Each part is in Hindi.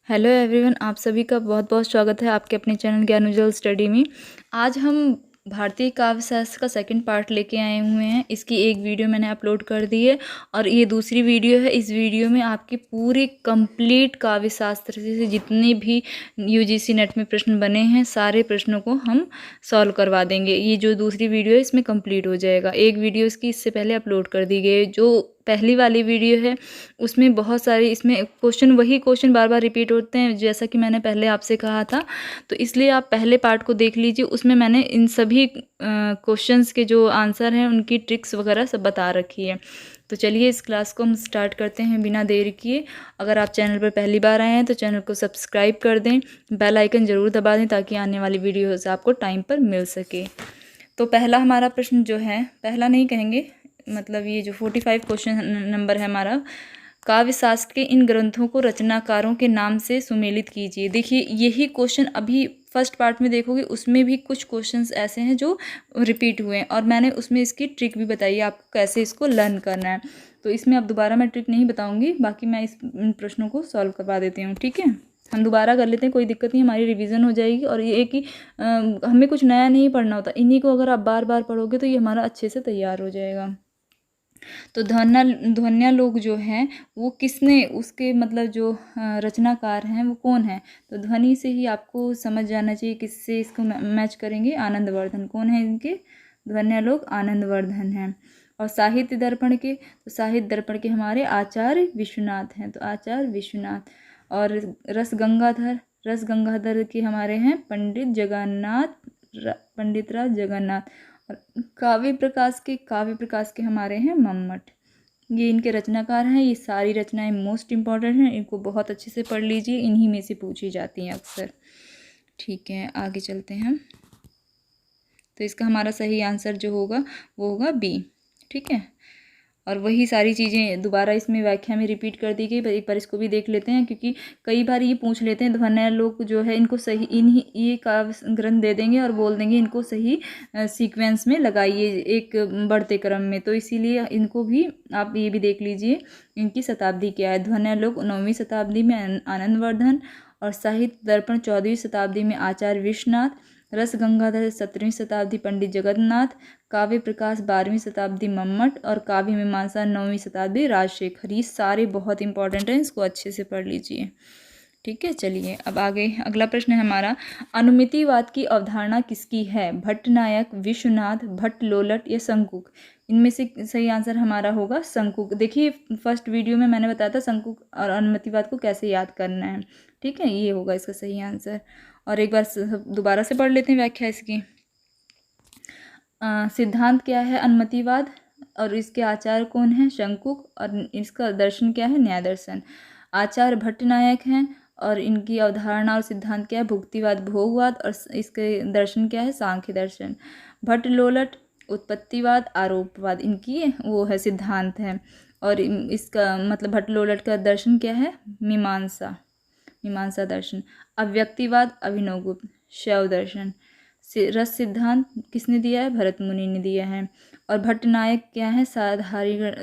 हेलो एवरीवन, आप सभी का बहुत बहुत स्वागत है आपके अपने चैनल ज्ञान उज्ज्वल स्टडी में। आज हम भारतीय काव्य शास्त्र का सेकंड पार्ट लेके आए हुए हैं। इसकी एक वीडियो मैंने अपलोड कर दी है और ये दूसरी वीडियो है। इस वीडियो में आपके पूरे कंप्लीट काव्य शास्त्र से जितने भी यूजीसी नेट में प्रश्न बने हैं सारे प्रश्नों को हम सॉल्व करवा देंगे। ये जो दूसरी वीडियो है इसमें कंप्लीट हो जाएगा। एक वीडियो इसकी इससे पहले अपलोड कर दी गई। जो पहली वाली वीडियो है उसमें बहुत सारे इसमें वही क्वेश्चन बार बार रिपीट होते हैं, जैसा कि मैंने पहले आपसे कहा था। तो इसलिए आप पहले पार्ट को देख लीजिए, उसमें मैंने इन सभी क्वेश्चंस के जो आंसर हैं उनकी ट्रिक्स वगैरह सब बता रखी है। तो चलिए इस क्लास को हम स्टार्ट करते हैं बिना देर किए। अगर आप चैनल पर पहली बार आए हैं तो चैनल को सब्सक्राइब कर दें, बेल आइकन ज़रूर दबा दें ताकि आने वाली वीडियोज़ आपको टाइम पर मिल सके। तो पहला हमारा प्रश्न जो है, पहला नहीं कहेंगे, मतलब ये जो 45 क्वेश्चन नंबर है हमारा, काव्य शास्त्र के इन ग्रंथों को रचनाकारों के नाम से सुमेलित कीजिए। देखिए यही क्वेश्चन अभी फर्स्ट पार्ट में देखोगे, उसमें भी कुछ क्वेश्चंस ऐसे हैं जो रिपीट हुए हैं और मैंने उसमें इसकी ट्रिक भी बताई है आपको कैसे इसको लर्न करना है। तो इसमें अब दोबारा मैं ट्रिक नहीं बताऊंगी, बाकी मैं इन प्रश्नों को सॉल्व करवा देती हूँ। ठीक है, हम दोबारा कर लेते हैं, कोई दिक्कत नहीं, हमारी रिवीजन हो जाएगी। और ये कि हमें कुछ नया नहीं पढ़ना होता, इन्हीं को अगर आप बार बार पढ़ोगे तो ये हमारा अच्छे से तैयार हो जाएगा। तो ध्वन्या लोग जो हैं वो किसने, उसके मतलब जो रचनाकार हैं वो कौन है। तो ध्वनि से ही आपको समझ जाना चाहिए किससे इसको मैच करेंगे। आनंदवर्धन कौन है इनके, ध्वन्या लोग आनंदवर्धन हैं। और साहित्य दर्पण के, तो साहित्य दर्पण के हमारे आचार्य विश्वनाथ हैं, तो आचार्य विश्वनाथ। और रस गंगाधर के हमारे हैं पंडित राज जगन्नाथ। और काव्य प्रकाश के हमारे हैं मम्मट। ये इनके रचनाकार हैं। ये सारी रचनाएं मोस्ट इम्पॉर्टेंट हैं, इनको बहुत अच्छे से पढ़ लीजिए, इन्हीं में से पूछी जाती हैं अक्सर। ठीक है, आगे चलते हैं। तो इसका हमारा सही आंसर जो होगा वो होगा बी। ठीक है, और वही सारी चीज़ें दोबारा इसमें व्याख्या में रिपीट कर दी गई। एक बार इसको भी देख लेते हैं, क्योंकि कई बार ये पूछ लेते हैं ध्वन्या लोग जो है इनको सही, इन्हीं ये काव्य ग्रंथ दे देंगे और बोल देंगे इनको सही सीक्वेंस में लगाइए एक बढ़ते क्रम में। तो इसीलिए इनको भी आप ये भी देख लीजिए इनकी शताब्दी क्या है। ध्वन्या लोग 9वीं शताब्दी में आनंदवर्धन, और साहित्य दर्पण 14वीं शताब्दी में आचार्य विश्वनाथ, रस गंगाधर 17वीं शताब्दी पंडित जगन्नाथ, काव्य प्रकाश 12वीं शताब्दी मम्मट, और काव्य मीमांसा 9वीं शताब्दी राजशेखर। ये सारे बहुत इंपॉर्टेंट हैं, इसको अच्छे से पढ़ लीजिए। ठीक है, चलिए अब आगे अगला प्रश्न है हमारा, अनुमितिवाद की अवधारणा किसकी है। भट्टनायक, विश्वनाथ, भट्टलोलट या शंकुक। इनमें से सही आंसर हमारा होगा शंकुक। देखिए फर्स्ट वीडियो में मैंने बताया था शंकुक और अनुमितिवाद को कैसे याद करना है। ठीक है, ये होगा इसका सही आंसर। और एक बार दोबारा से पढ़ लेते हैं व्याख्या इसकी। सिद्धांत क्या है अनुमतिवाद, और इसके आचार्य कौन है शंकुक, और इसका दर्शन क्या है न्याय दर्शन। आचार्य भट्टनायक हैं और इनकी अवधारणा और सिद्धांत क्या है भुक्तिवाद भोगवाद, और इसके दर्शन क्या है सांख्य दर्शन। भट्टलोलट उत्पत्तिवाद आरोपवाद, इनकी वो है सिद्धांत है। और इसका मतलब भट्टलोलट का दर्शन क्या है मीमांसा दर्शन। अव्यक्तिवाद अभिनवगुप्त शैव दर्शन। रस सिद्धांत किसने दिया है भरत मुनि ने दिया है। और भट्टनायक क्या है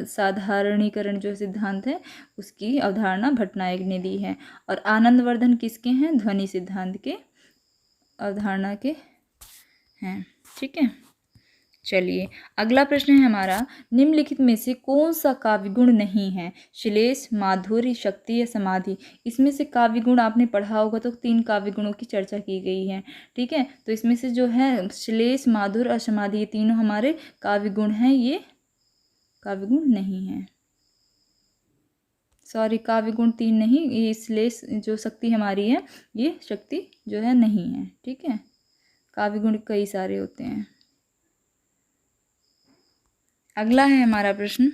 साधारणीकरण जो सिद्धांत है उसकी अवधारणा भट्टनायक ने दी है। और आनंदवर्धन किसके हैं ध्वनि सिद्धांत के अवधारणा के हैं। ठीक है, चलिए अगला प्रश्न है हमारा, निम्नलिखित में से कौन सा काव्य गुण नहीं है। श्लेष, माधुर्य, शक्ति या समाधि। इसमें से काव्य गुण आपने पढ़ा होगा तो 3 काव्य गुणों की चर्चा की गई है। ठीक है, तो इसमें से जो है श्लेष, माधुर्य और समाधि, ये तीनों हमारे काव्य गुण हैं, ये काव्य गुण नहीं है। सॉरी, काव्य गुण 3 नहीं, ये श्लेष जो शक्ति हमारी है ये शक्ति जो है नहीं है। ठीक है, काव्य गुण कई सारे होते हैं। अगला है हमारा प्रश्न,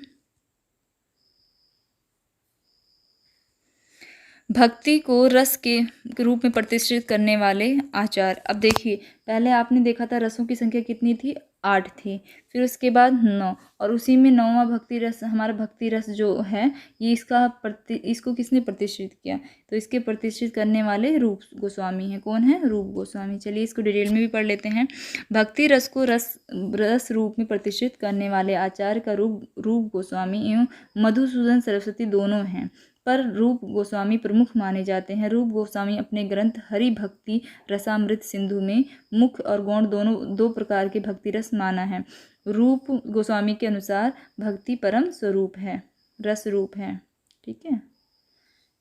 भक्ति को रस के रूप में प्रतिष्ठित करने वाले आचार्य। अब देखिए पहले आपने देखा था रसों की संख्या कितनी थी 8 थी, फिर उसके बाद 9, और उसी में 9वां भक्ति रस, हमारा भक्ति रस जो है ये इसको किसने प्रतिष्ठित किया। तो इसके प्रतिष्ठित करने वाले रूप गोस्वामी हैं। कौन है रूप गोस्वामी। चलिए इसको डिटेल में भी पढ़ लेते हैं। भक्ति रस को रस रूप में प्रतिष्ठित करने वाले आचार्य का रूप गोस्वामी एवं मधुसूदन सरस्वती दोनों हैं। पर रूप गोस्वामी प्रमुख माने जाते हैं। रूप गोस्वामी अपने ग्रंथ हरि भक्ति रसामृत सिंधु में मुख्य और गौण दोनों दो प्रकार के भक्ति रस माना है। रूप गोस्वामी के अनुसार भक्ति परम स्वरूप है, रस रूप है। ठीक है,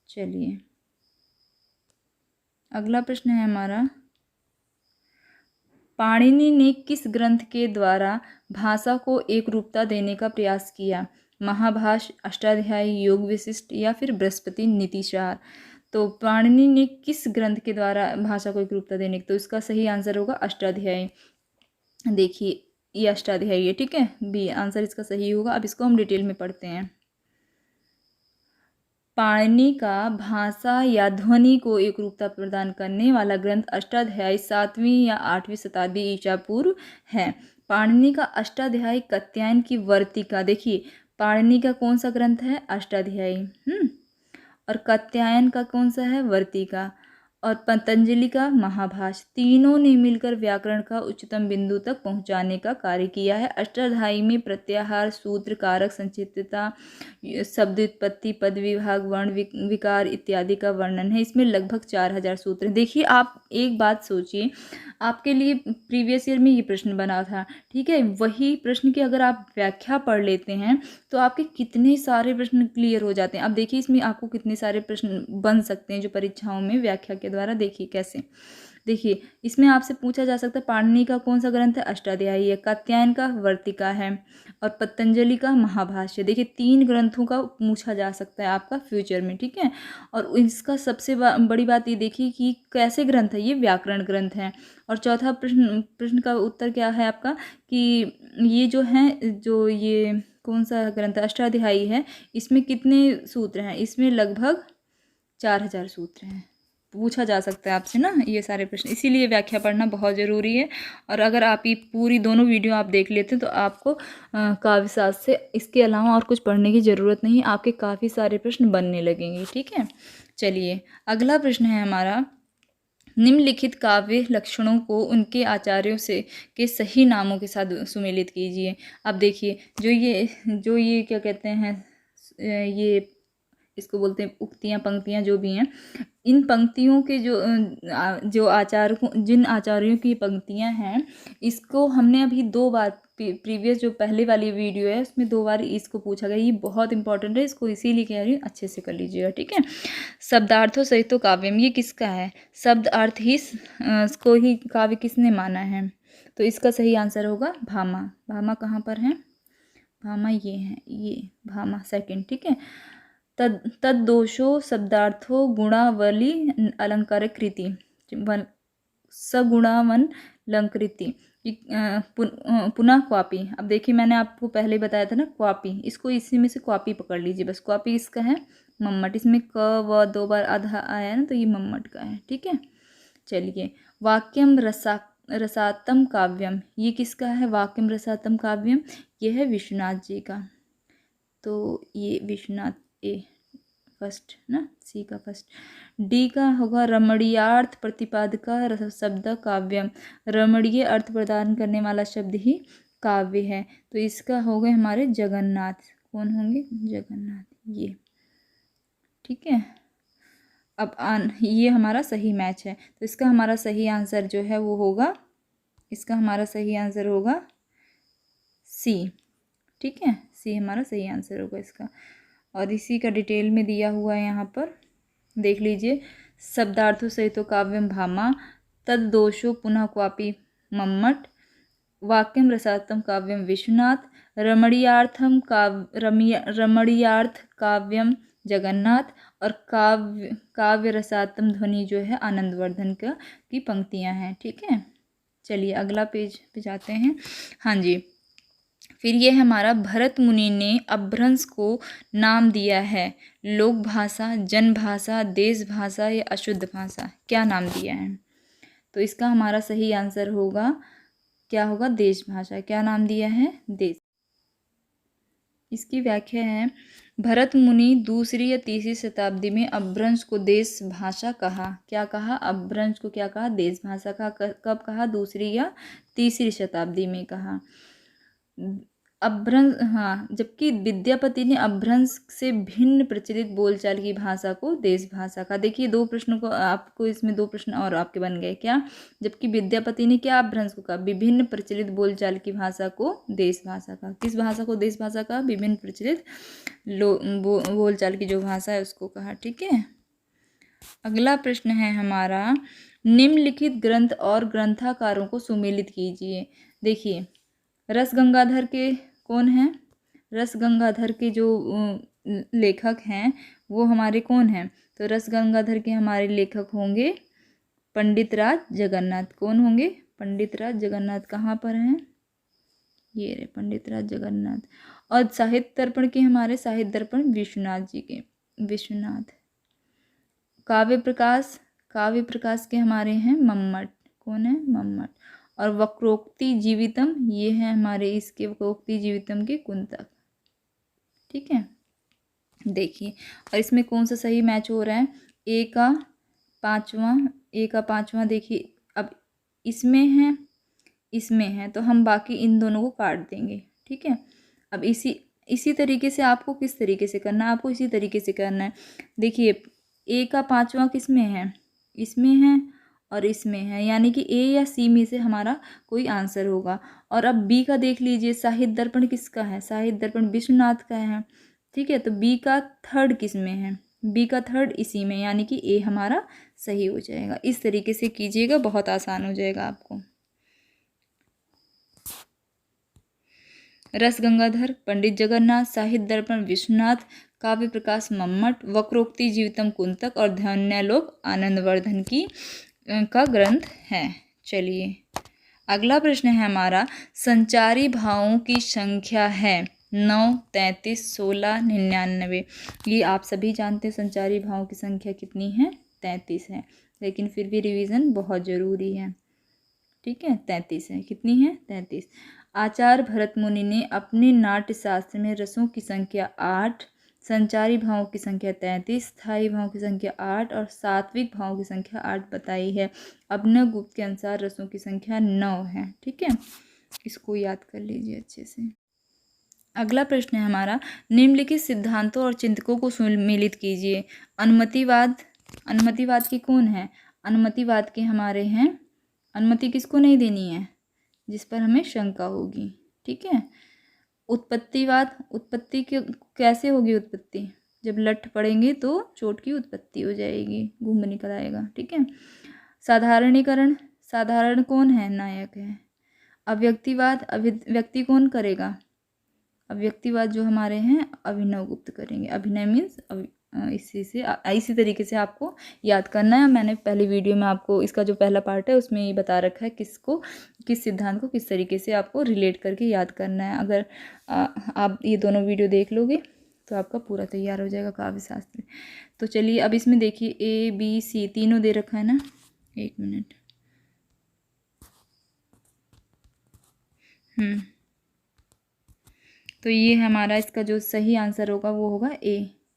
चलिए अगला प्रश्न है हमारा, पाणिनि ने किस ग्रंथ के द्वारा भाषा को एक रूपता देने का प्रयास किया? महाभाष्य, अष्टाध्यायी, योग विशिष्ट या फिर बृहस्पति नीतिसार। तो पाणिनि ने किस ग्रंथ के द्वारा भाषा को एक रूपता देने, तो इसका सही आंसर होगा अष्टाध्यायी। देखिए ये अष्टाध्यायी है, ठीक है, बी आंसर इसका सही होगा। अब इसको हम डिटेल में पढ़ते हैं। पाणिनि का भाषा या ध्वनि को एक रूपता प्रदान करने वाला ग्रंथ अष्टाध्यायी 7वीं या 8वीं शताब्दी ईसा पूर्व है। पाणिनि का अष्टाध्यायी कात्यायन की वर्तिका, देखिए पाणिनि का कौन सा ग्रंथ है? अष्टाध्यायी, और कात्यायन का कौन सा है? वर्तिका, और पतंजलि का महाभाष्य। तीनों ने मिलकर व्याकरण का उच्चतम बिंदु तक पहुंचाने का कार्य किया है। अष्टाध्यायी में प्रत्याहार, सूत्र, कारक, संचितता, शब्द उत्पत्ति, पद विभाग, वर्ण विकार इत्यादि का वर्णन है। इसमें लगभग 4000 सूत्र हैं। देखिए आप एक बात सोचिए, आपके लिए प्रीवियस ईयर में ये प्रश्न बना था, ठीक है, वही प्रश्न की अगर आप व्याख्या पढ़ लेते हैं तो आपके कितने सारे प्रश्न क्लियर हो जाते हैं। अब देखिए इसमें आपको कितने सारे प्रश्न बन सकते हैं जो परीक्षाओं में व्याख्या के द्वारा, देखिए कैसे। देखिए इसमें आपसे पूछा जा सकता है पाणिनि का कौन सा ग्रंथ है? अष्टाध्यायी है, कात्यायन का वर्तिका है, और पतंजलि का महाभाष्य। देखिए 3 ग्रंथों का पूछा जा सकता है आपका फ्यूचर में, ठीक है। और इसका सबसे बड़ी बात ये देखिए कि कैसे ग्रंथ है, ये व्याकरण ग्रंथ है। और चौथा प्रश्न का उत्तर क्या है आपका कि ये जो है, जो ये कौन सा ग्रंथ अष्टाध्यायी है, इसमें कितने सूत्र हैं? इसमें लगभग 4000 सूत्र हैं। पूछा जा सकता है आपसे ना ये सारे प्रश्न, इसीलिए व्याख्या पढ़ना बहुत ज़रूरी है। और अगर आप ये पूरी दोनों वीडियो आप देख लेते हैं तो आपको काव्यशास्त्र से इसके अलावा और कुछ पढ़ने की ज़रूरत नहीं, आपके काफ़ी सारे प्रश्न बनने लगेंगे, ठीक है। चलिए अगला प्रश्न है हमारा, निम्नलिखित काव्य लक्षणों को उनके आचार्यों से के सही नामों के साथ सुमेलित कीजिए। अब देखिए जो ये क्या कहते हैं, ये इसको बोलते हैं उक्तियाँ, पंक्तियाँ जो भी हैं, इन पंक्तियों के जो जिन आचार्यों की पंक्तियाँ हैं, इसको हमने अभी 2 बार प्रीवियस जो पहले वाली वीडियो है उसमें 2 बार इसको पूछा गया। ये बहुत इंपॉर्टेंट है, इसको इसीलिए कह रही हूँ, अच्छे से कर लीजिएगा, ठीक है। शब्दार्थों सहित तो काव्यम, ये किसका है? शब्द अर्थ ही इसको ही काव्य किसने माना है? तो इसका सही आंसर होगा भामा। भामा कहाँ पर है? भामा ये है, ये भामा सेकंड, ठीक है। तद्दोषो शब्दार्थो गुणावली अलंकार कृति, सगुणावन अलंकृति, पुनः क्वापी। अब देखिए मैंने आपको पहले बताया था ना क्वापी, इसको इसी में से क्वापी पकड़ लीजिए बस। क्वापी इसका है मम्मट, इसमें क व 2 बार आधा आया ना, तो ये मम्मट का है, ठीक है। चलिए वाक्यम रसात्म काव्यम, ये किसका है? वाक्यम रसात्म काव्यम, ये है विश्वनाथ जी का। तो ये विश्वनाथ ए फर्स्ट ना, सी का फर्स्ट। डी का होगा रमणीयार्थ प्रतिपादका शब्द काव्यम, रमणीय अर्थ प्रदान करने वाला शब्द ही काव्य है। तो इसका हो गए हमारे जगन्नाथ। कौन होंगे? जगन्नाथ, ये, ठीक है। अब ये हमारा सही मैच है, तो इसका हमारा सही आंसर जो है वो होगा, इसका हमारा सही आंसर होगा सी, ठीक है। सी हमारा सही आंसर होगा इसका। और इसी का डिटेल में दिया हुआ है यहाँ पर, देख लीजिए। शब्दार्थों सहित तो काव्यम भामा, तद्दोषो पुनः क्वापी मम्मट, वाक्यम रसात्म काव्यम विश्वनाथ, रमणीयार्थ काव्यम जगन्नाथ, और काव्य रसात्म ध्वनि जो है आनंदवर्धन की पंक्तियाँ हैं, ठीक है। चलिए अगला पेज पे जाते हैं। हाँ जी, फिर ये हमारा भरत मुनि ने अपभ्रंश को नाम दिया है, लोक भाषा, जन भाषा, देश भाषा या अशुद्ध भाषा, क्या नाम दिया है? तो इसका हमारा सही आंसर होगा, क्या होगा? देश भाषा। क्या नाम दिया है? देश। इसकी व्याख्या है, भरत मुनि 2री या 3री शताब्दी में अपभ्रंश को देश भाषा कहा। क्या कहा? अपभ्रंश को क्या कहा? देश भाषा कहा। कब कहा? 2री या 3री शताब्दी में कहा। अपभ्रंश, हाँ, जबकि विद्यापति ने अपभ्रंश से भिन्न प्रचलित बोलचाल की भाषा को देश भाषा का। देखिए 2 प्रश्नों को आपको, इसमें 2 प्रश्न और आपके बन गए। क्या? जबकि विद्यापति ने क्या अपभ्रंश को कहा? विभिन्न प्रचलित बोलचाल की भाषा को देश भाषा का। किस भाषा को देश भाषा का? विभिन्न प्रचलित बोलचाल की जो भाषा है उसको कहा। ठीक है। अगला प्रश्न है हमारा, निम्नलिखित ग्रंथ और ग्रंथाकारों को सुमेलित कीजिए। देखिए रस गंगाधर के कौन हैं? रस गंगाधर के जो लेखक हैं वो हमारे कौन हैं? तो रस गंगाधर के हमारे लेखक होंगे पंडित राज जगन्नाथ। कौन होंगे? पंडित राज जगन्नाथ। कहाँ पर हैं? ये रहे पंडित राज जगन्नाथ। और साहित्य दर्पण के हमारे साहित्य दर्पण विश्वनाथ जी के, विश्वनाथ। काव्य प्रकाश के हमारे हैं मम्मट। कौन है? मम्मट। और वक्रोक्ति जीवितम, ये है हमारे इसके वक्रोक्ति जीवितम के कुंतक। ठीक है। देखिए और इसमें कौन सा सही मैच हो रहा है? ए का पांचवा। देखिए अब इसमें है तो हम बाकी इन दोनों को काट देंगे। ठीक है। अब इसी तरीके से आपको किस तरीके से करना है? आपको इसी तरीके से करना है। देखिए ए का 5वां किस में है? इसमें है और इसमें है, यानी कि ए या सी में से हमारा कोई आंसर होगा। और अब बी का देख लीजिए, साहित्य दर्पण किसका है? साहित्य दर्पण विश्वनाथ का है। ठीक है। तो बी का 3rd किस में है? बी का 3rd इसी में, यानी कि ए हमारा सही हो जाएगा। इस तरीके से कीजिएगा, बहुत आसान हो जाएगा आपको। रस गंगाधर, पंडित जगन्नाथ, साहित्य दर्पण विश्वनाथ, काव्य प्रकाश मम्मट, वक्रोक्ति जीवितम कुंतक और ध्यानालोक आनंदवर्धन का ग्रंथ है। चलिए अगला प्रश्न है हमारा, संचारी भावों की संख्या है 9, 33, 16, 99। ये आप सभी जानते हैं संचारी भावों की संख्या कितनी है? 33 है, लेकिन फिर भी रिवीजन बहुत ज़रूरी है। ठीक है। 33 है। कितनी है? 33। आचार्य भरत मुनि ने अपने नाट्य शास्त्र में रसों की संख्या 8, संचारी भावों की संख्या 33, स्थायी भावों की संख्या 8 और सात्विक भावों की संख्या 8 बताई है। अभिनवगुप्त के अनुसार रसों की संख्या 9 है। ठीक है। इसको याद कर लीजिए अच्छे से। अगला प्रश्न है हमारा, निम्नलिखित सिद्धांतों और चिंतकों को सुमेलित कीजिए। अनुमतिवाद की कौन है? अनुमतिवाद के हमारे हैं, अनुमति किसको नहीं देनी है? जिस पर हमें शंका होगी। ठीक है। उत्पत्तिवाद, उत्पत्ति कैसे होगी? उत्पत्ति जब लठ पड़ेंगे तो चोट की उत्पत्ति हो जाएगी, घुम निकल आएगा। ठीक है। साधारणीकरण, साधारण कौन है? नायक है। अव्यक्तिवाद, अभिव्यक्ति कौन करेगा? अव्यक्तिवाद जो हमारे हैं अभिनवगुप्त करेंगे। अभिनय मीन्स इसी तरीके से आपको याद करना है। मैंने पहली वीडियो में आपको इसका जो पहला पार्ट है उसमें ये बता रखा है किस सिद्धांत को किस तरीके से आपको रिलेट करके याद करना है। अगर आप ये दोनों वीडियो देख लोगे तो आपका पूरा तैयार हो जाएगा काव्य शास्त्र। तो चलिए अब इसमें देखिए ABC तीनों दे रखा है ना। एक मिनट। तो ये हमारा इसका जो सही आंसर होगा वो होगा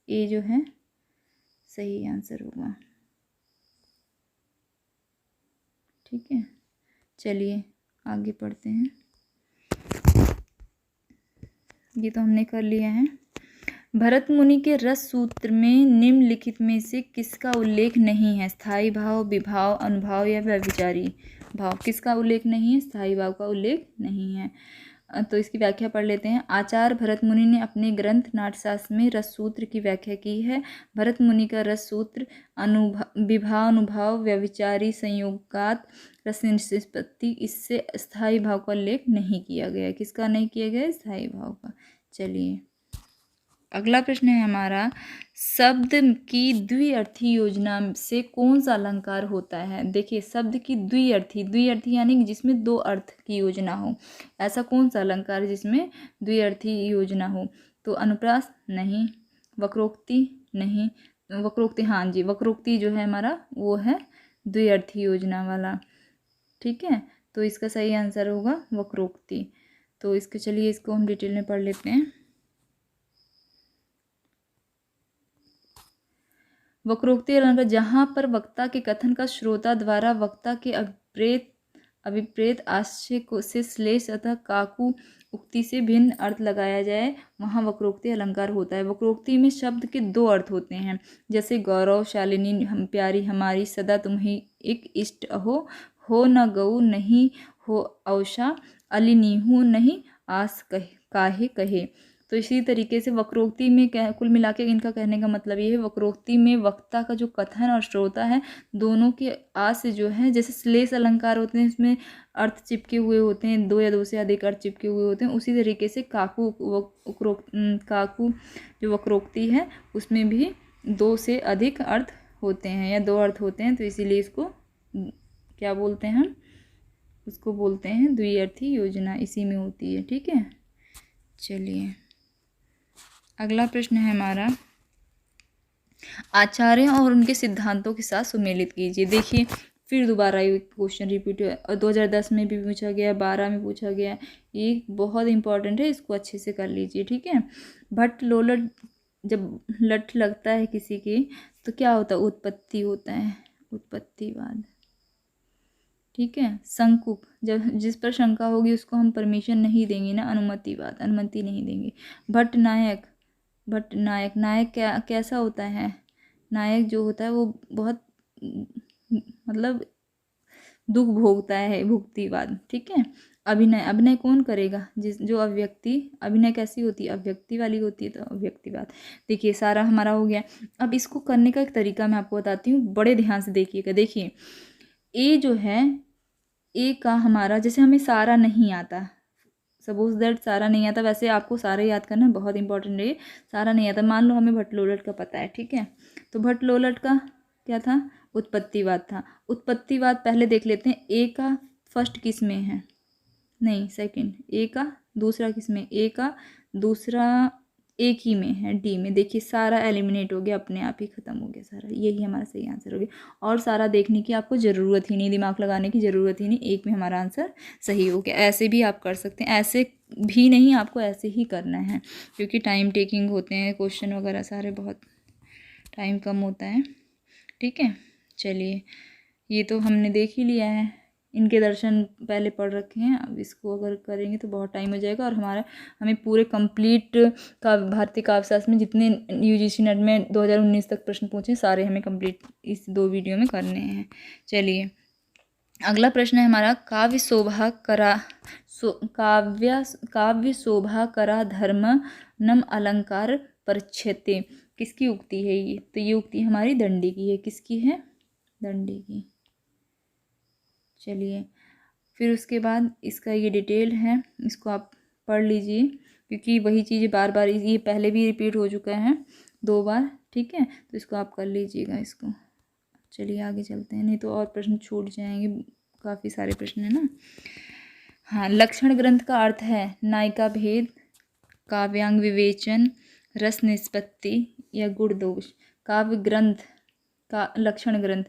ए जो है सही आंसर होगा। ठीक है। चलिए आगे पढ़ते हैं। ये तो हमने कर लिया है। भरत मुनि के रस सूत्र में निम्नलिखित में से किसका उल्लेख नहीं है? स्थायी भाव, विभाव, अनुभाव या व्यभिचारी भाव। किसका उल्लेख नहीं है? स्थायी भाव का उल्लेख नहीं है। तो इसकी व्याख्या पढ़ लेते हैं। आचार्य भरत मुनि ने अपने ग्रंथ नाट्यशास्त्र में रस सूत्र की व्याख्या की है। भरत मुनि का रस सूत्र विभाव, अनुभाव, व्यभिचारी संयोगात रस निष्पत्ति, इससे स्थायी भाव का उल्लेख नहीं किया गया। किसका नहीं किया गया? स्थायी भाव का। चलिए अगला प्रश्न है हमारा, शब्द की द्विअर्थी योजना से कौन सा अलंकार होता है? देखिए शब्द की द्विअर्थी यानी कि जिसमें 2 अर्थ की योजना हो, ऐसा कौन सा अलंकार है जिसमें द्विअर्थी योजना हो? तो अनुप्रास नहीं, वक्रोक्ति नहीं, वक्रोक्ति हाँ जी, वक्रोक्ति जो है हमारा वो है द्विअर्थी योजना वाला। ठीक है। तो इसका सही आंसर होगा वक्रोक्ति। तो चलिए इसको हम डिटेल में पढ़ लेते हैं। वक्रोक्ति अलंकार जहाँ पर वक्ता के कथन का श्रोता द्वारा वक्ता के अभिप्रेत आश्चर्य को से श्लेष अतः काकू उक्ति से भिन्न अर्थ लगाया जाए वहाँ वक्रोक्ति अलंकार होता है। वक्रोक्ति में शब्द के दो अर्थ होते हैं, जैसे गौरवशालिनी, हम प्यारी हमारी, सदा तुम्ही एक इष्ट हो न गऊ नहीं हो औषा, अलिनीहू नहीं आस काहे कहे। तो इसी तरीके से वक्रोक्ति में कुल मिला के इनका कहने का मतलब ये है, वक्रोक्ति में वक्ता का जो कथन और श्रोता है दोनों के आस से जो है, जैसे श्लेष अलंकार होते हैं इसमें अर्थ चिपके हुए होते हैं, दो या दो से अधिक अर्थ चिपके हुए होते हैं, उसी तरीके से काकू जो वक्रोक्ति है उसमें भी दो से अधिक अर्थ होते हैं या दो अर्थ होते हैं, तो इसीलिए इसको क्या बोलते हैं हम, उसको बोलते हैं द्विअर्थी योजना, इसी में होती है। ठीक है, चलिए अगला प्रश्न है हमारा, आचार्य और उनके सिद्धांतों के साथ सुमेलित कीजिए। देखिए फिर दोबारा ये क्वेश्चन रिपीट हुआ और 2010 में भी पूछा गया, 12 में पूछा गया, ये बहुत इंपॉर्टेंट है, इसको अच्छे से कर लीजिए। ठीक है, भट्ट लोलट, जब लट लगता है किसी के तो क्या होता है, उत्पत्ति होता है, उत्पत्तिवाद। ठीक है, शंकुक, जब जिस पर शंका होगी उसको हम परमिशन नहीं देंगे ना, अनुमतिवाद, अनुमति नहीं देंगे। भट्ट नायक, नायक क्या कैसा होता है, नायक जो होता है वो बहुत मतलब दुख भोगता है, भुक्तिवाद। ठीक है, अभिनय कौन करेगा, जो अव्यक्ति, अभिनय कैसी होती है, अव्यक्ति वाली होती है, तो अव्यक्तिवाद। देखिए सारा हमारा हो गया। अब इसको करने का एक तरीका मैं आपको बताती हूँ, बड़े ध्यान से देखिएगा। देखिए ए जो है, ए का हमारा, जैसे हमें सारा नहीं आता, सपोज दैट सारा नहीं आता, वैसे आपको सारा याद करना बहुत इंपॉर्टेंट है, सारा नहीं आता। मान लो हमें भट्टलोलट का पता है, ठीक है, तो भट्टलोलट का क्या था, उत्पत्तिवाद था। उत्पत्तिवाद पहले देख लेते हैं, ए का फर्स्ट किस में है, नहीं सेकंड, ए का दूसरा किस में, ए का दूसरा एक ही में है, डी में। देखिए सारा एलिमिनेट हो गया, अपने आप ही खत्म हो गया सारा, यही हमारा सही आंसर हो गया। और सारा देखने की आपको ज़रूरत ही नहीं, दिमाग लगाने की ज़रूरत ही नहीं, एक में हमारा आंसर सही हो गया। ऐसे भी आप कर सकते हैं, ऐसे भी नहीं, आपको ऐसे ही करना है, क्योंकि टाइम टेकिंग होते हैं क्वेश्चन वगैरह सारे, बहुत टाइम कम होता है। ठीक है, चलिए ये तो हमने देख ही लिया है, इनके दर्शन पहले पढ़ रखे हैं। अब इसको अगर करेंगे तो बहुत टाइम हो जाएगा, और हमें पूरे कंप्लीट का भारतीय काव्यशास्त्र में जितने यूजीसी नेट में 2019 तक प्रश्न पूछे सारे हमें कंप्लीट इस 2 वीडियो में करने हैं। चलिए अगला प्रश्न है हमारा, काव्य शोभा करा धर्म नम अलंकार परिच्छते, किसकी उक्ति है ये, तो ये उक्ति हमारी दंडी की है। किसकी है, दंडी की। चलिए फिर उसके बाद इसका ये डिटेल है, इसको आप पढ़ लीजिए, क्योंकि वही चीज़ें बार बार, ये पहले भी रिपीट हो चुका है 2 बार। ठीक है, तो इसको आप कर लीजिएगा इसको। चलिए आगे चलते हैं, नहीं तो और प्रश्न छूट जाएंगे, काफ़ी सारे प्रश्न है ना। हाँ, लक्षण ग्रंथ का अर्थ है नायिका भेद, काव्यांग विवेचन, रस निष्पत्ति या गुण दोष। काव्य ग्रंथ का लक्षण ग्रंथ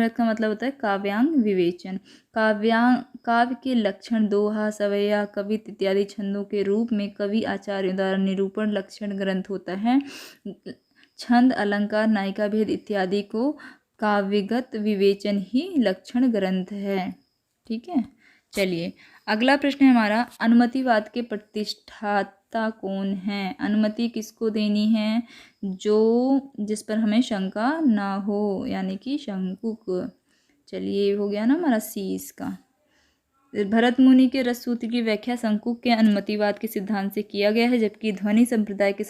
का मतलब होता है काव्यांग विवेचन। काव्य के लक्षण दोहा, सवैया, कवित इत्यादि छंदों के रूप में कवि आचार्य द्वारा निरूपण लक्षण ग्रंथ होता है। छंद, अलंकार, नायिका भेद इत्यादि को काव्यगत विवेचन ही लक्षण ग्रंथ है। ठीक है, चलिए अगला प्रश्न है हमारा, अनुमतिवाद के प्रतिष्ठाता कौन है। अनुमति किसको देनी है, जो जिस पर हमें शंका ना हो, यानी कि शंकुक। चलिए हो गया ना हमारा सी इसका। भरत मुनि के रस सूत्र की व्याख्या शंकुक के अनुमतिवाद के सिद्धांत से किया गया है, जबकि ध्वनि संप्रदाय के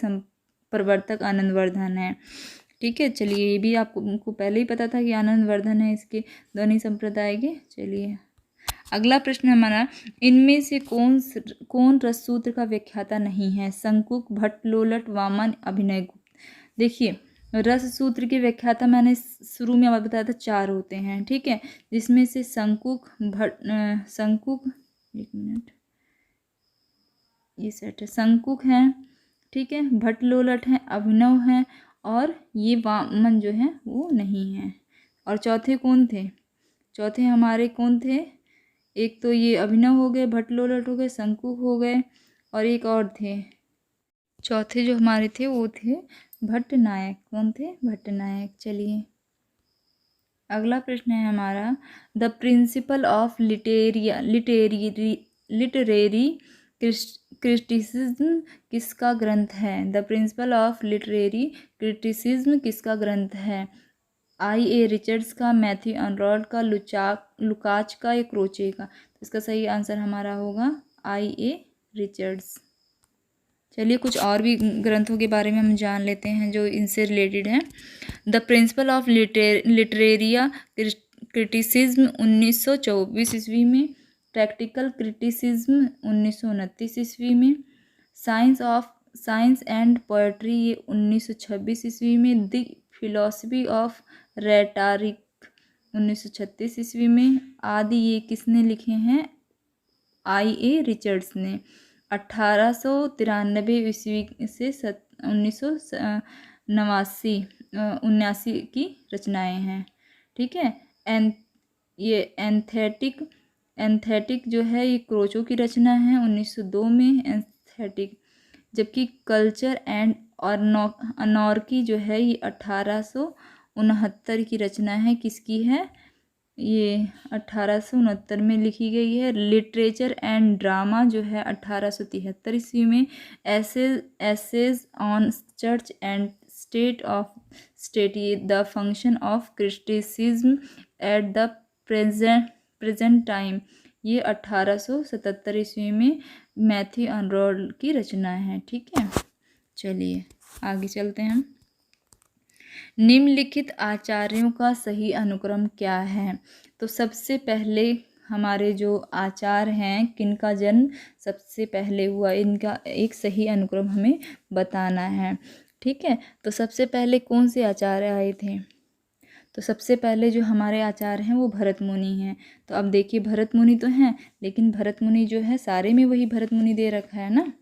प्रवर्तक आनंदवर्धन है। ठीक है, चलिए ये भी आपको पहले ही पता था कि आनंदवर्धन है इसके ध्वनि संप्रदाय के। चलिए अगला प्रश्न हमारा, इनमें से कौन रस सूत्र का व्याख्याता नहीं है। शंकुक, भट्टलोलट, वामन, अभिनयगुप्त। देखिए रस सूत्र के व्याख्याता मैंने शुरू में आपको बताया था 4 होते हैं। ठीक है, जिसमें से शंकुक, एक मिनट, ये सेट है, शंकुक है, ठीक है, भट्टलोलट है, अभिनव है, और ये वामन जो है वो नहीं है। और चौथे कौन थे, चौथे हमारे कौन थे, एक तो ये अभिनव हो गए, भट्टलोलट हो गए, शंकुक हो गए, और एक और थे चौथे जो हमारे थे वो थे भट्टनायक। कौन थे, भट्टनायक। चलिए अगला प्रश्न है हमारा, the principle of literary criticism किसका ग्रंथ है? The principle of literary criticism किसका ग्रंथ है? I.A. रिचर्ड्स का, मैथ्यू अनरोल्ड का, लुकाच का या क्रोचे का? तो इसका सही आंसर हमारा होगा I.A. रिचर्ड्स। चलिए कुछ और भी ग्रंथों के बारे में हम जान लेते हैं जो इनसे रिलेटेड हैं। The principle of Literaria criticism 1924 ईस्वी में, प्रैक्टिकल क्रिटिसिज्म 1929 ईस्वी में, साइंस एंड पोएट्री ये 1926 ईस्वी में, द फिलोसफी ऑफ रेटारिक 1936 ईस्वी में, आदि ये किसने लिखे हैं? I.A. रिचर्ड्स ने। 1893 ईस्वी से 1989 की रचनाएं हैं। ठीक है। ये एंथेटिक जो है ये क्रोचो की रचना है 1902 में, एंथेटिक। जबकि कल्चर एंड अनॉर्की जो है ये 1869 की रचना है। किसकी है? ये 1869 में लिखी गई है। लिटरेचर एंड ड्रामा जो है 1873 ईस्वी में। Essays on church and state ये the function of criticism at the present time ये 1877 ईस्वी में मैथ्यू अनरोल्ड की रचना है। ठीक है, चलिए आगे चलते हैं। निम्नलिखित आचार्यों का सही अनुक्रम क्या है? तो सबसे पहले हमारे जो आचार्य हैं किनका जन्म सबसे पहले हुआ, इनका एक सही अनुक्रम हमें बताना है। ठीक है, तो सबसे पहले कौन से आचार्य आए थे? तो सबसे पहले जो हमारे आचार्य हैं वो भरत मुनि हैं। तो अब देखिए भरत मुनि तो हैं, लेकिन भरत मुनि जो है सारे में वही भरत मुनि दे रखा है ना।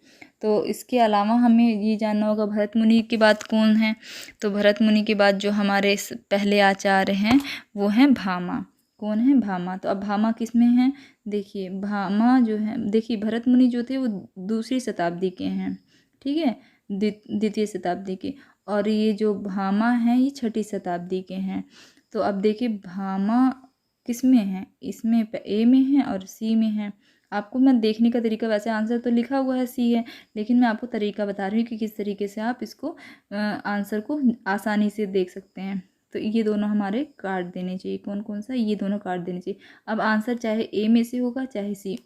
तो इसके अलावा हमें ये जानना होगा भरत मुनि के बाद कौन है। तो भरत मुनि के बाद जो हमारे पहले आचार्य हैं वो हैं भामा। कौन है? भामा। तो अब भामा किस में है? देखिए भामा जो है, देखिए भरत मुनि जो थे वो दूसरी शताब्दी के हैं। ठीक है, द्वितीय शताब्दी के, और ये जो भामा हैं ये छठी शताब्दी के हैं। तो अब देखिए भामा किस में है? इसमें ए में है और सी में है। आपको मैं देखने का तरीका, वैसे आंसर तो लिखा हुआ है सी है, लेकिन मैं आपको तरीका बता रही हूँ कि किस तरीके से आप इसको आंसर को आसानी से देख सकते हैं। तो ये दोनों हमारे काट देने चाहिए। कौन कौन सा? ये दोनों काट देने चाहिए। अब आंसर चाहे ए में से होगा, चाहे सी,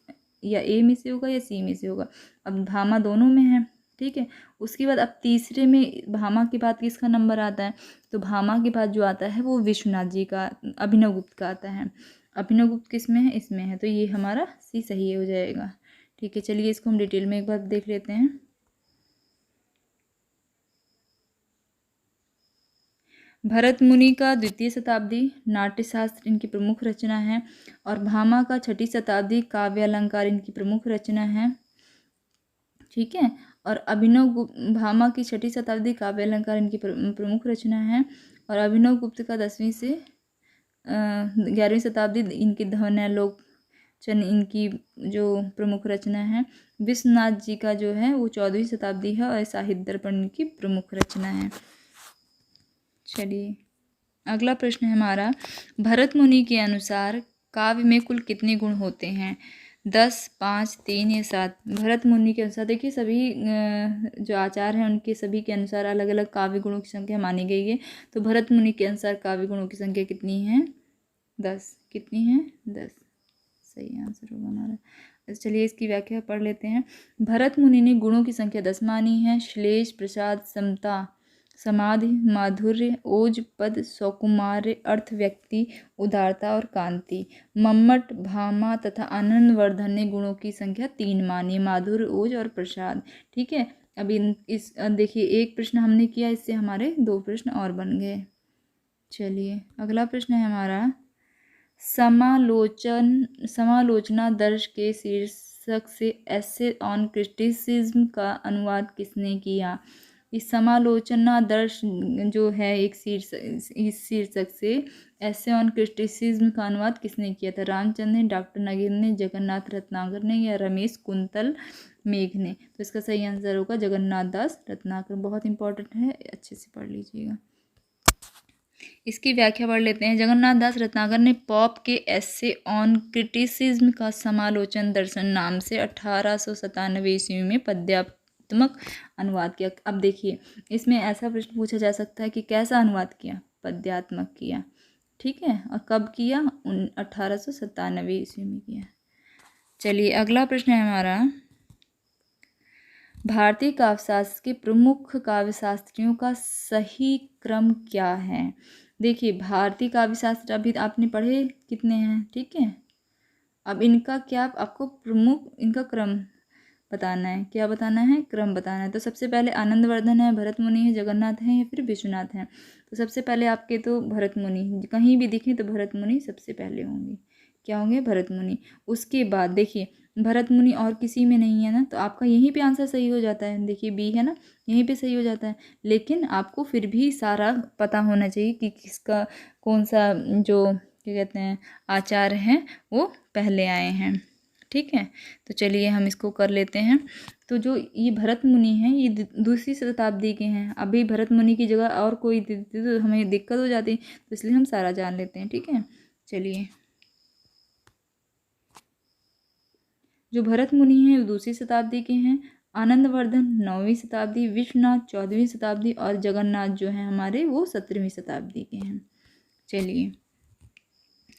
या ए में से होगा या सी में से होगा। अब भामा दोनों में है। ठीक है, उसके बाद अब तीसरे में भामा के बाद किसका नंबर आता है? तो भामा के बाद जो आता है वो विश्वनाथ जी का, अभिनव गुप्त का आता है। अभिनव गुप्त किस में है? इसमें है। तो ये हमारा सी सही हो जाएगा। ठीक है, चलिए इसको हम डिटेल में एक बार देख लेते हैं। भरत मुनि का द्वितीय शताब्दी नाट्यशास्त्र इनकी प्रमुख रचना है, और भामा का छठी शताब्दी काव्य अलंकार इनकी प्रमुख रचना है। ठीक है, और भामा की छठी शताब्दी काव्य अलंकार इनकी प्रमुख रचना है, और अभिनव गुप्त का 10वीं से 11वीं शताब्दी इनकी ध्वन्यालोचन इनकी जो प्रमुख रचना है। विश्वनाथ जी का जो है वो 14वीं शताब्दी है, और साहित्य दर्पण की प्रमुख रचना है। चलिए अगला प्रश्न है हमारा, भरत मुनि के अनुसार काव्य में कुल कितने गुण होते हैं? 10, 5, 3 या 7? भरत मुनि के अनुसार देखिए सभी जो आचार्य हैं उनके सभी के अनुसार अलग अलग काव्य गुणों की संख्या मानी गई है। तो भरत मुनि के अनुसार काव्य गुणों की संख्या कितनी है? 10। कितनी है? 10 सही आंसर होगा हमारा। चलिए इसकी व्याख्या पढ़ लेते हैं। भरत मुनि ने गुणों की संख्या 10 मानी है। श्लेष, प्रसाद, समता, समाधि, माधुर्य, ओज, पद, सौकुमार्य, अर्थ, व्यक्ति, उदारता और कांति। मम्मट, भामा तथा आनंदवर्धन ने गुणों की संख्या 3 मानी, माधुर्य, ओज और प्रसाद। ठीक है, अब इस देखिए एक प्रश्न हमने किया, इससे हमारे 2 प्रश्न और बन गए। चलिए अगला प्रश्न है हमारा, समालोचना दर्श के शीर्षक से एसे ऑन क्रिटिसिज्म का अनुवाद किसने किया? इस समालोचना दर्श जो है इस शीर्षक से एसे ऑन क्रिटिसिज्म का अनुवाद किसने किया था? रामचंद्र ने, डॉक्टर नगेंद्र ने, जगन्नाथ रत्नाकर ने या रमेश कुंतल मेघ ने? तो इसका सही आंसर होगा जगन्नाथ दास रत्नाकर। बहुत इंपॉर्टेंट है, अच्छे से पढ़ लीजिएगा। इसकी व्याख्या पढ़ लेते हैं। जगन्नाथ दास रत्नाकर ने पॉप के एसे ऑन क्रिटिसिज्म का समालोचन दर्शन नाम से 1897 ईस्वी में पद्यात्मक अनुवाद किया। अब देखिए, इसमें ऐसा प्रश्न पूछा जा सकता है कि कैसा अनुवाद किया? पद्यात्मक किया, ठीक है। और कब किया? 1897 ईस्वी में किया। चलिए अगला प्रश्न है हमारा, भारतीय काव्यशास्त्र के प्रमुख काव्यशास्त्रियों का सही क्रम क्या है? देखिए, भारतीय काव्यशास्त्र अभी आपने पढ़े कितने हैं, ठीक है। अब इनका क्या आपको प्रमुख इनका क्रम बताना है। क्या बताना है? क्रम बताना है। तो सबसे पहले आनंदवर्धन है, भरत मुनि है, जगन्नाथ है या फिर विश्वनाथ है। तो सबसे पहले आपके तो भरत मुनि, कहीं भी दिखे तो भरत मुनि सबसे पहले होंगे। क्या होंगे? भरत मुनि। उसके बाद देखिए, भरत मुनि और किसी में नहीं है ना, तो आपका यहीं पे आंसर सही हो जाता है। देखिए बी है ना, यहीं पे सही हो जाता है। लेकिन आपको फिर भी सारा पता होना चाहिए कि किसका कौन सा जो क्या कहते हैं आचार्य हैं वो पहले आए हैं, ठीक है। तो चलिए हम इसको कर लेते हैं। तो जो ये भरत मुनि हैं ये दूसरी शताब्दी के हैं। अभी भरत मुनि की जगह और कोई देते तो हमें दिक्कत हो जाती, तो इसलिए हम सारा जान लेते हैं, ठीक है। चलिए, जो भरत मुनि हैं वो दूसरी शताब्दी के हैं, आनंदवर्धन 9वीं शताब्दी, विश्वनाथ 14वीं शताब्दी और जगन्नाथ जो हैं हमारे वो 17वीं शताब्दी के हैं। चलिए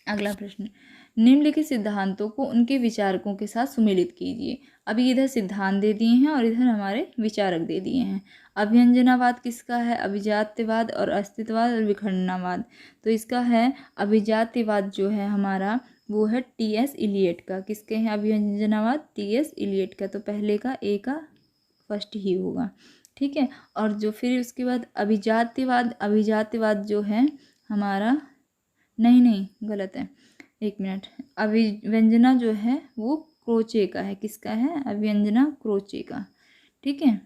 अगला प्रश्न, निम्नलिखित सिद्धांतों को उनके विचारकों के साथ सुमेलित कीजिए। अभी इधर सिद्धांत दे दिए हैं और इधर हमारे विचारक दे दिए हैं। अभिव्यंजनावाद किसका है? अभिजात्यवाद और अस्तित्ववाद और विखंडनावाद। तो इसका है अभिजात्यवाद जो है हमारा वो है टी.एस. इलियट का। किसके हैं अभिव्यंजनावाद? टी.एस. इलियट का। तो पहले का ए का फर्स्ट ही होगा, ठीक है। और जो फिर उसके बाद अभिजात्यवाद, अभिजात्यवाद जो है हमारा नहीं गलत है, एक मिनट। अभिव्यंजना जो है वो क्रोचे का है। किसका है? अभिव्यंजना क्रोचे का, ठीक है।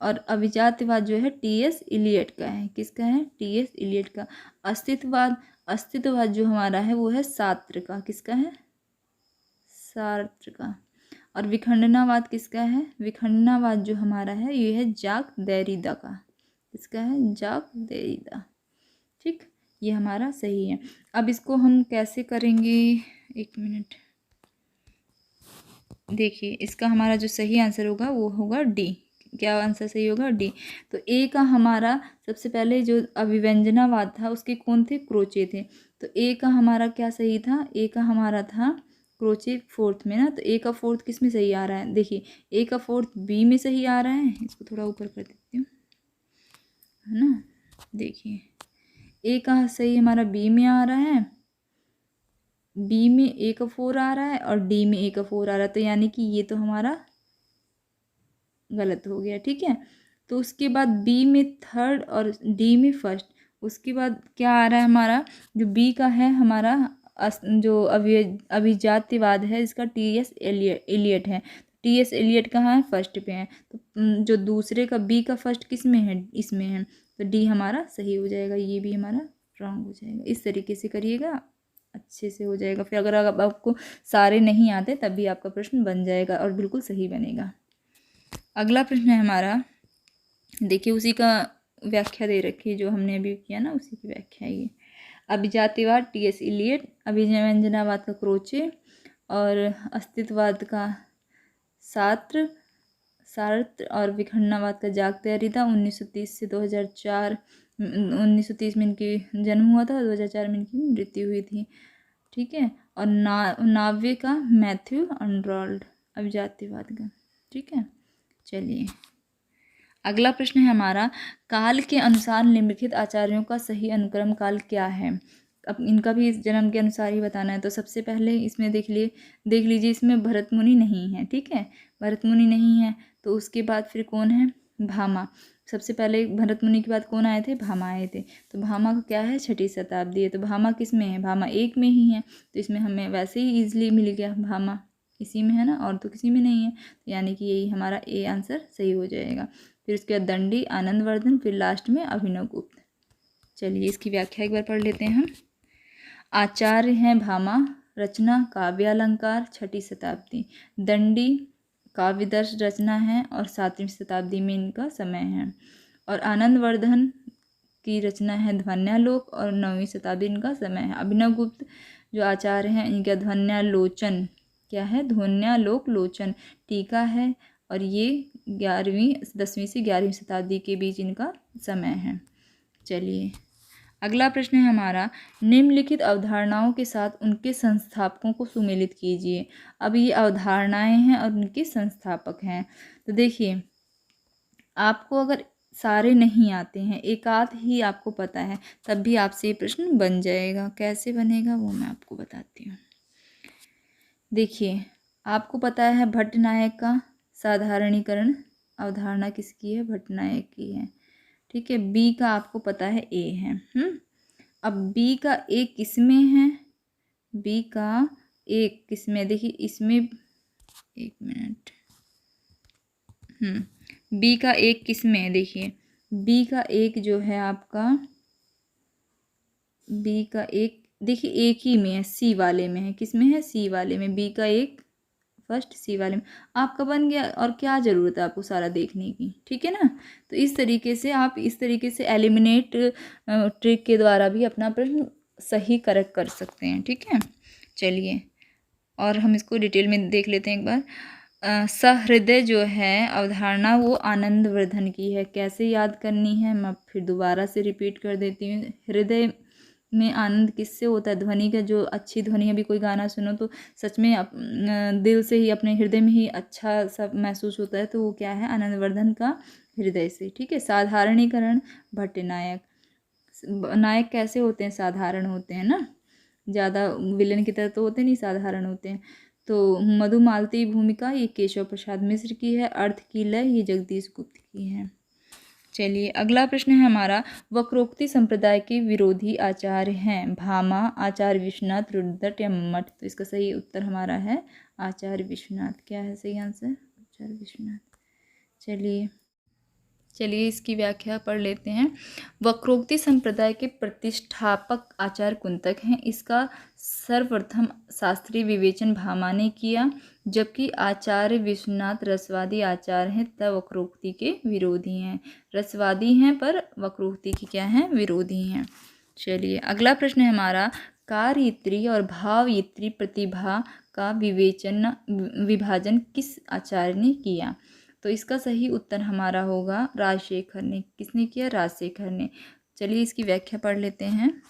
और अभिजात्यवाद जो है टी.एस. इलियट का है। किसका है? टी.एस. इलियट का। अस्तित्ववाद, अस्तित्ववाद जो हमारा है वो है सार्त्र का। किसका है? सार्त्र का। और विखंडनावाद किसका है? विखंडनावाद जो हमारा है ये है जाक देरिदा का। किसका है? जाक देरिदा, ठीक। ये हमारा सही है। अब इसको हम कैसे करेंगे, एक मिनट। देखिए इसका हमारा जो सही आंसर होगा वो होगा डी। क्या आंसर सही होगा? डी। तो ए का हमारा सबसे पहले जो अभिव्यंजनावाद था उसके कौन थे? क्रोचे थे। तो ए का हमारा क्या सही था? ए का हमारा था क्रोचे फोर्थ में ना। तो ए का फोर्थ किस में सही आ रहा है? देखिए ए का फोर्थ बी में सही आ रहा है। इसको थोड़ा ऊपर कर देती हूँ, है ना। देखिए ए का सही हमारा बी में आ रहा है, बी में ए का 4 आ रहा है और डी में ए का 4 आ रहा है। तो यानी कि ये तो हमारा गलत हो गया, ठीक है। तो उसके बाद बी में थर्ड और डी में फर्स्ट। उसके बाद क्या आ रहा है हमारा? जो बी का है हमारा जो अभिजात्यवाद है इसका टी.एस. एलियट है। टी.एस. एलियट कहाँ है? फर्स्ट पे है। तो जो दूसरे का बी का फर्स्ट किस में है? इसमें है। तो डी हमारा सही हो जाएगा, ये भी हमारा रॉन्ग हो जाएगा। इस तरीके से करिएगा, अच्छे से हो जाएगा। फिर अगर आपको सारे नहीं आते तब भी आपका प्रश्न बन जाएगा और बिल्कुल सही बनेगा। अगला प्रश्न है हमारा, देखिए उसी का व्याख्या दे रखी है जो हमने अभी किया ना, उसी की व्याख्या है ये। अभिजात्यवाद टी.एस. इलियट, अभिव्यंजनावाद का क्रोचे और अस्तित्ववाद का सार्त्र और विखंडनावाद का जाक देरिदा। 1930 से 2004, 1930 में इनकी जन्म हुआ था, 2004 में इनकी मृत्यु हुई थी, ठीक है। और नावे का मैथ्यू अर्नोल्ड, अभिजात्यवाद का, ठीक है। चलिए अगला प्रश्न है हमारा, काल के अनुसार निम्नलिखित आचार्यों का सही अनुक्रम काल क्या है? अब इनका भी इस जन्म के अनुसार ही बताना है। तो सबसे पहले इसमें देख लीजिए इसमें भरत मुनि नहीं है, ठीक है। भरत मुनि नहीं है तो उसके बाद फिर कौन है? भामा। सबसे पहले भरत मुनि के बाद कौन आए थे? भामा आए थे। तो भामा का क्या है? 6ठी शताब्दी है। तो भामा किस में है? भामा एक में ही है। तो इसमें हमें वैसे ही ईजिली मिल गया, भामा इसी में है ना, और तो किसी में नहीं है। तो यानी कि यही हमारा ए आंसर सही हो जाएगा। फिर उसके बाद दंडी, आनंदवर्धन, फिर लास्ट में अभिनवगुप्त। चलिए इसकी व्याख्या एक बार पढ़ लेते हैं हम। आचार्य हैं भामा, रचना काव्यालंकार 6ठी शताब्दी, दंडी काव्यदर्श रचना है और 7वीं शताब्दी में इनका समय है। और आनंदवर्धन की रचना है ध्वन्यालोक और 9वीं शताब्दी इनका समय है। अभिनव गुप्त जो आचार्य हैं इनका ध्वन्यालोचन क्या है, ध्वन्यालोक लोचन टीका है, और ये 10वीं से 11वीं शताब्दी के बीच इनका समय है। चलिए अगला प्रश्न है हमारा, निम्नलिखित अवधारणाओं के साथ उनके संस्थापकों को सुमेलित कीजिए। अब ये अवधारणाएं हैं और उनके संस्थापक हैं। तो देखिए, आपको अगर सारे नहीं आते हैं, एक आध ही आपको पता है, तब भी आपसे ये प्रश्न बन जाएगा। कैसे बनेगा वो मैं आपको बताती हूँ। देखिए, आपको पता है भट्टनायक का साधारणीकरण अवधारणा किसकी है, भट्टनायक की है। ठीक है, बी का आपको पता है ए है। अब बी का ए किस में है, बी का एक किस में, देखिए इसमें, एक मिनट, बी का एक किस में है, देखिए बी का एक जो है आपका, बी का एक देखिए एक ही में है, सी वाले में है। किस में है, सी वाले में। बी का एक फर्स्ट सी वाले में आपका बन गया, और क्या ज़रूरत है आपको सारा देखने की, ठीक है ना। तो इस तरीके से आप इस तरीके से एलिमिनेट ट्रिक के द्वारा भी अपना प्रश्न सही करेक्ट कर सकते हैं, ठीक है। चलिए और हम इसको डिटेल में देख लेते हैं एक बार। सहृदय जो है अवधारणा वो आनंद वर्धन की है। कैसे याद करनी है, मैं फिर दोबारा से रिपीट कर देती हूँ। हृदय में आनंद किससे होता है, ध्वनि का, जो अच्छी ध्वनि, अभी कोई गाना सुनो तो सच में दिल से ही, अपने हृदय में ही अच्छा सब महसूस होता है, तो वो क्या है, आनंदवर्धन का हृदय से, ठीक है। साधारणीकरण भट्टनायक, नायक कैसे होते हैं, साधारण होते हैं ना, ज़्यादा विलेन की तरह तो होते नहीं, साधारण होते हैं। तो मधुमालती भूमिका ये केशव प्रसाद मिश्र की है। अर्थ की लय ये जगदीश गुप्त की है। चलिए अगला प्रश्न है हमारा, वक्रोक्ति संप्रदाय के विरोधी आचार्य हैं। भामा, आचार्य विश्वनाथ, रुद्रट या मम्मट। तो इसका सही उत्तर हमारा है आचार्य विश्वनाथ। क्या है सही आंसर, आचार्य विश्वनाथ। चलिए इसकी व्याख्या पढ़ लेते हैं। वक्रोक्ति संप्रदाय के प्रतिष्ठापक आचार्य कुंतक हैं। इसका सर्वप्रथम शास्त्रीय विवेचन भामा ने किया, जबकि आचार्य विश्वनाथ रसवादी आचार्य हैं तथा वक्रोक्ति के विरोधी हैं। रसवादी हैं पर वक्रोक्ति की क्या हैं, विरोधी हैं। चलिए अगला प्रश्न है हमारा, कार्यित्री और भावयित्री प्रतिभा का विभाजन किस आचार्य ने किया। तो इसका सही उत्तर हमारा होगा राजशेखर ने। किसने किया, राजशेखर ने। चलिए इसकी व्याख्या पढ़ लेते हैं।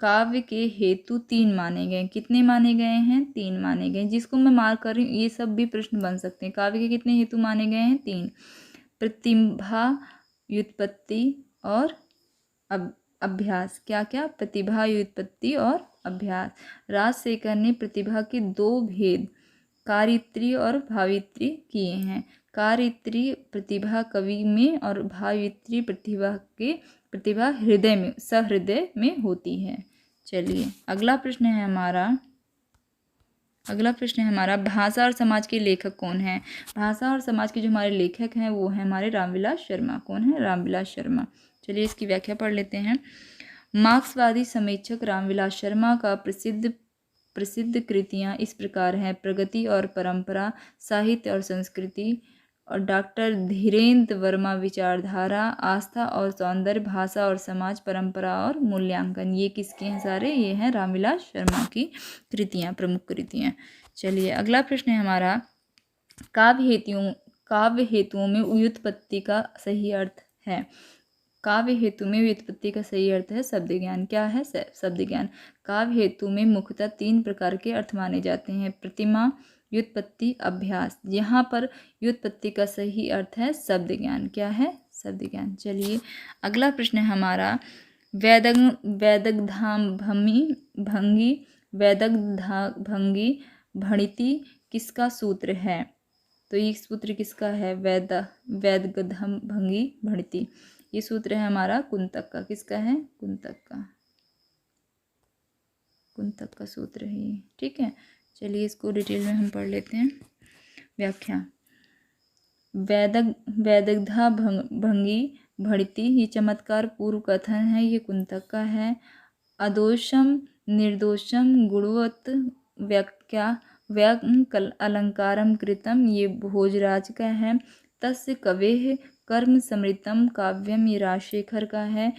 काव्य के हेतु 3 माने गए। कितने माने गए हैं, 3 माने गए। जिसको मैं मार्क कर रही हूँ ये सब भी प्रश्न बन सकते हैं। काव्य के कितने हेतु माने गए हैं, 3। प्रतिभा, व्युत्पत्ति और अभ्यास। क्या क्या, प्रतिभा, व्युत्पत्ति और अभ्यास। राजशेखर ने प्रतिभा के 2 भेद, कार्यित्री और भावित्री किए हैं। कार्यित्री प्रतिभा कवि में और भावित्री प्रतिभा हृदय में, सहृदय में होती है। चलिए अगला प्रश्न है हमारा, भाषा और समाज के लेखक कौन हैं। भाषा और समाज के जो हमारे लेखक हैं वो हैं हमारे रामविलास शर्मा। कौन है, रामविलास शर्मा। चलिए इसकी व्याख्या पढ़ लेते हैं। मार्क्सवादी समीक्षक रामविलास शर्मा का प्रसिद्ध कृतियाँ इस प्रकार हैं, प्रगति और परंपरा, साहित्य और संस्कृति, और डॉक्टर धीरेन्द्र वर्मा विचारधारा, आस्था और सौंदर्य, भाषा और समाज, परंपरा और मूल्यांकन। ये किसके हैं सारे, ये हैं रामविलास शर्मा की कृतियाँ, प्रमुख कृतियाँ। चलिए अगला प्रश्न है हमारा, काव्य हेतुओं में व्युत्पत्ति का सही अर्थ है। काव्य हेतु में व्युत्पत्ति का सही अर्थ है शब्द ज्ञान। क्या है, शब्द ज्ञान। काव्य हेतु में मुख्यतः 3 प्रकार के अर्थ माने जाते हैं, प्रतिमा, व्युत्पत्ति, अभ्यास। यहाँ पर व्युत्पत्ति का सही अर्थ है शब्द ज्ञान। क्या है, शब्द ज्ञान। चलिए अगला प्रश्न है हमारा, वैदग्धाभंगी भणिति किसका सूत्र है। तो ये सूत्र किसका है, वैदग्धाभंगी भणिति। ये सूत्र है हमारा कुंतक का। किसका है, कुंतक का सूत्र है ये, ठीक है। चलिए इसको डिटेल में हम पढ़ लेते हैं। व्याख्या, वैदग्धाभंगी भणिति ये चमत्कार पूर्व कथन है, ये कुंतक का है। अदोषम निर्दोषम गुणवत् व्यंग अलंकारम कृतम ये भोजराज का है। तस्य कवेः कर्म समृतम काव्यम ये राजशेखर का है।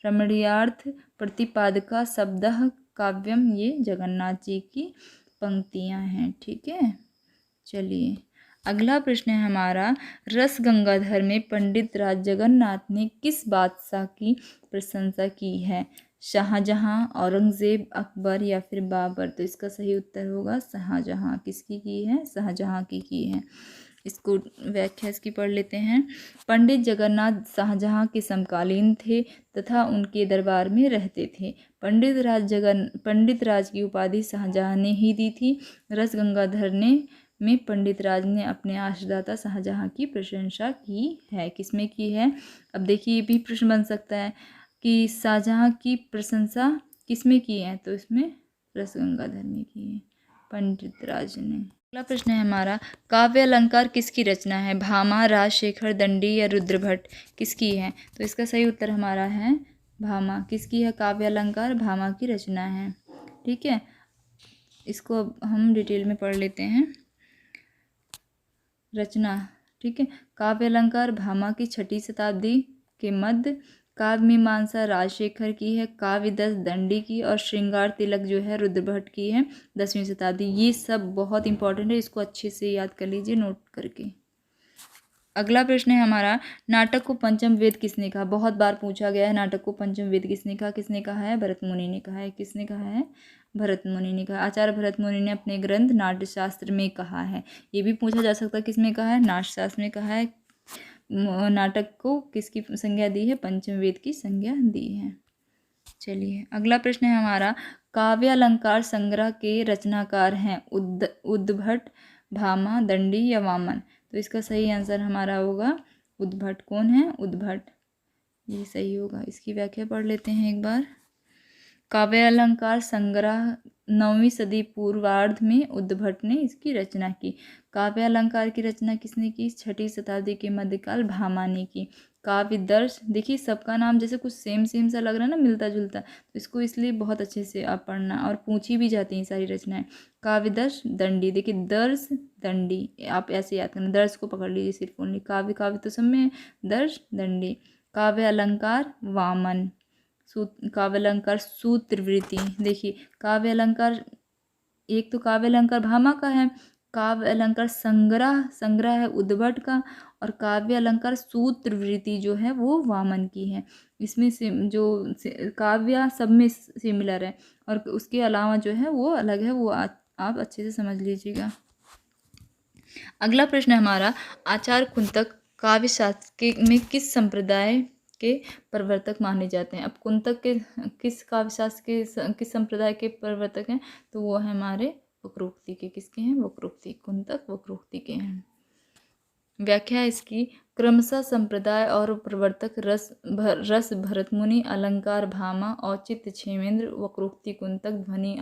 रमणीयार्थ प्रतिपादका शब्दः काव्यम ये जगन्नाथ जी की पंक्तियां हैं। ठीक है, चलिए अगला प्रश्न है हमारा, रस गंगाधर में पंडित राज जगन्नाथ ने किस बादशाह की प्रशंसा की है? शाहजहां, औरंगजेब, अकबर या फिर बाबर? तो इसका सही उत्तर होगा शाहजहां। किसकी की है? शाहजहां की है। इसको व्याख्या इसकी पढ़ लेते हैं। पंडित जगन्नाथ शाहजहां के समकालीन थे तथा उनके दरबार में रहते थे। पंडित राज की उपाधि शाहजहां ने ही दी थी। रस गंगाधर में पंडित राज ने अपने आश्रयदाता शाहजहां की प्रशंसा की है। किसमें की है? अब देखिए ये भी प्रश्न बन सकता है कि शाहजहां की प्रशंसा किसमें की है? तो इसमें रस गंगाधर ने की है, पंडित राज ने। अगला प्रश्न है हमारा, काव्य अलंकार किसकी रचना है? भामा, राजशेखर, दंडी या रुद्रभट्ट? किसकी है? तो इसका सही उत्तर हमारा है भामा। किसकी है काव्य अलंकार? भामा की रचना है। ठीक है, इसको अब हम डिटेल में पढ़ लेते हैं। रचना, ठीक है, काव्य अलंकार भामा की 6वीं शताब्दी के मध्य, काव्य मीमांसा राजशेखर की है, काव्य दस दंडी की और श्रृंगार तिलक जो है रुद्रभट्ट की है 10वीं शताब्दी। ये सब बहुत इंपॉर्टेंट है, इसको अच्छे से याद कर लीजिए नोट करके। अगला प्रश्न है हमारा, नाटक को पंचम वेद किसने कहा? बहुत बार पूछा गया है नाटक को पंचम वेद किसने कहा? किसने कहा है? भरत मुनि ने कहा है। किसने कहा है? भरत मुनि ने कहा। आचार्य भरत मुनि ने अपने ग्रंथ नाट्यशास्त्र में कहा है। ये भी पूछा जा सकता है किसमें कहा है? नाट्यशास्त्र में कहा है। नाटक को किसकी संज्ञा दी है? पंचम वेद की संज्ञा दी है। चलिए अगला प्रश्न है हमारा, काव्य अलंकार संग्रह के रचनाकार हैं उद्भट, भामा, दंडी या वामन? तो इसका सही आंसर हमारा होगा उद्भट। कौन है? उद्भट, ये सही होगा। इसकी व्याख्या पढ़ लेते हैं एक बार। काव्य अलंकार संग्रह 9वीं सदी पूर्वार्ध में उद्भट ने इसकी रचना की। काव्य अलंकार की रचना किसने की? 6वीं शताब्दी के मध्यकाल भामा ने की। काव्य दर्श, देखिए सबका नाम जैसे कुछ सेम सा लग रहा है ना, मिलता जुलता, तो इसको इसलिए बहुत अच्छे से आप पढ़ना, और पूछी भी जाती हैं सारी रचनाएं। काव्य दर्श दंडी, देखिए दर्श दंडी आप ऐसे याद करना, दर्श को पकड़ लीजिए सिर्फ ओनली, काव्य काव्य तो सब में, दर्श दंडी। काव्य अलंकार वामन, काव्य अलंकार सूत्रवृत्ति, देखिए काव्य अलंकार, एक तो काव्य अलंकार भामा का है, काव्य अलंकार संग्रह है उद्भट का, और काव्य अलंकार सूत्रवृत्ति जो है वो वामन की है। इसमें से जो काव्य सब में सिमिलर है, और उसके अलावा जो है वो अलग है, वो आप अच्छे से समझ लीजिएगा। अगला प्रश्न है हमारा, आचार्य कुंतक काव्य शास्त्र में किस संप्रदाय के प्रवर्तक माने जाते हैं? अब कुंतक के किस काव्य शास्त्र के किस संप्रदाय के प्रवर्तक हैं? तो वो है हमारे वक्रोक्ति के। किसके हैं? वक्रोक्ति, कुंतक वक्रोक्ति के हैं। व्याख्या इसकी, क्रमशः संप्रदाय और प्रवर्तक रस भरतमुनि, अलंकार भामा, औचित्य क्षेमेंद्र, वक्रोक्ति कुंतक, ध्वनि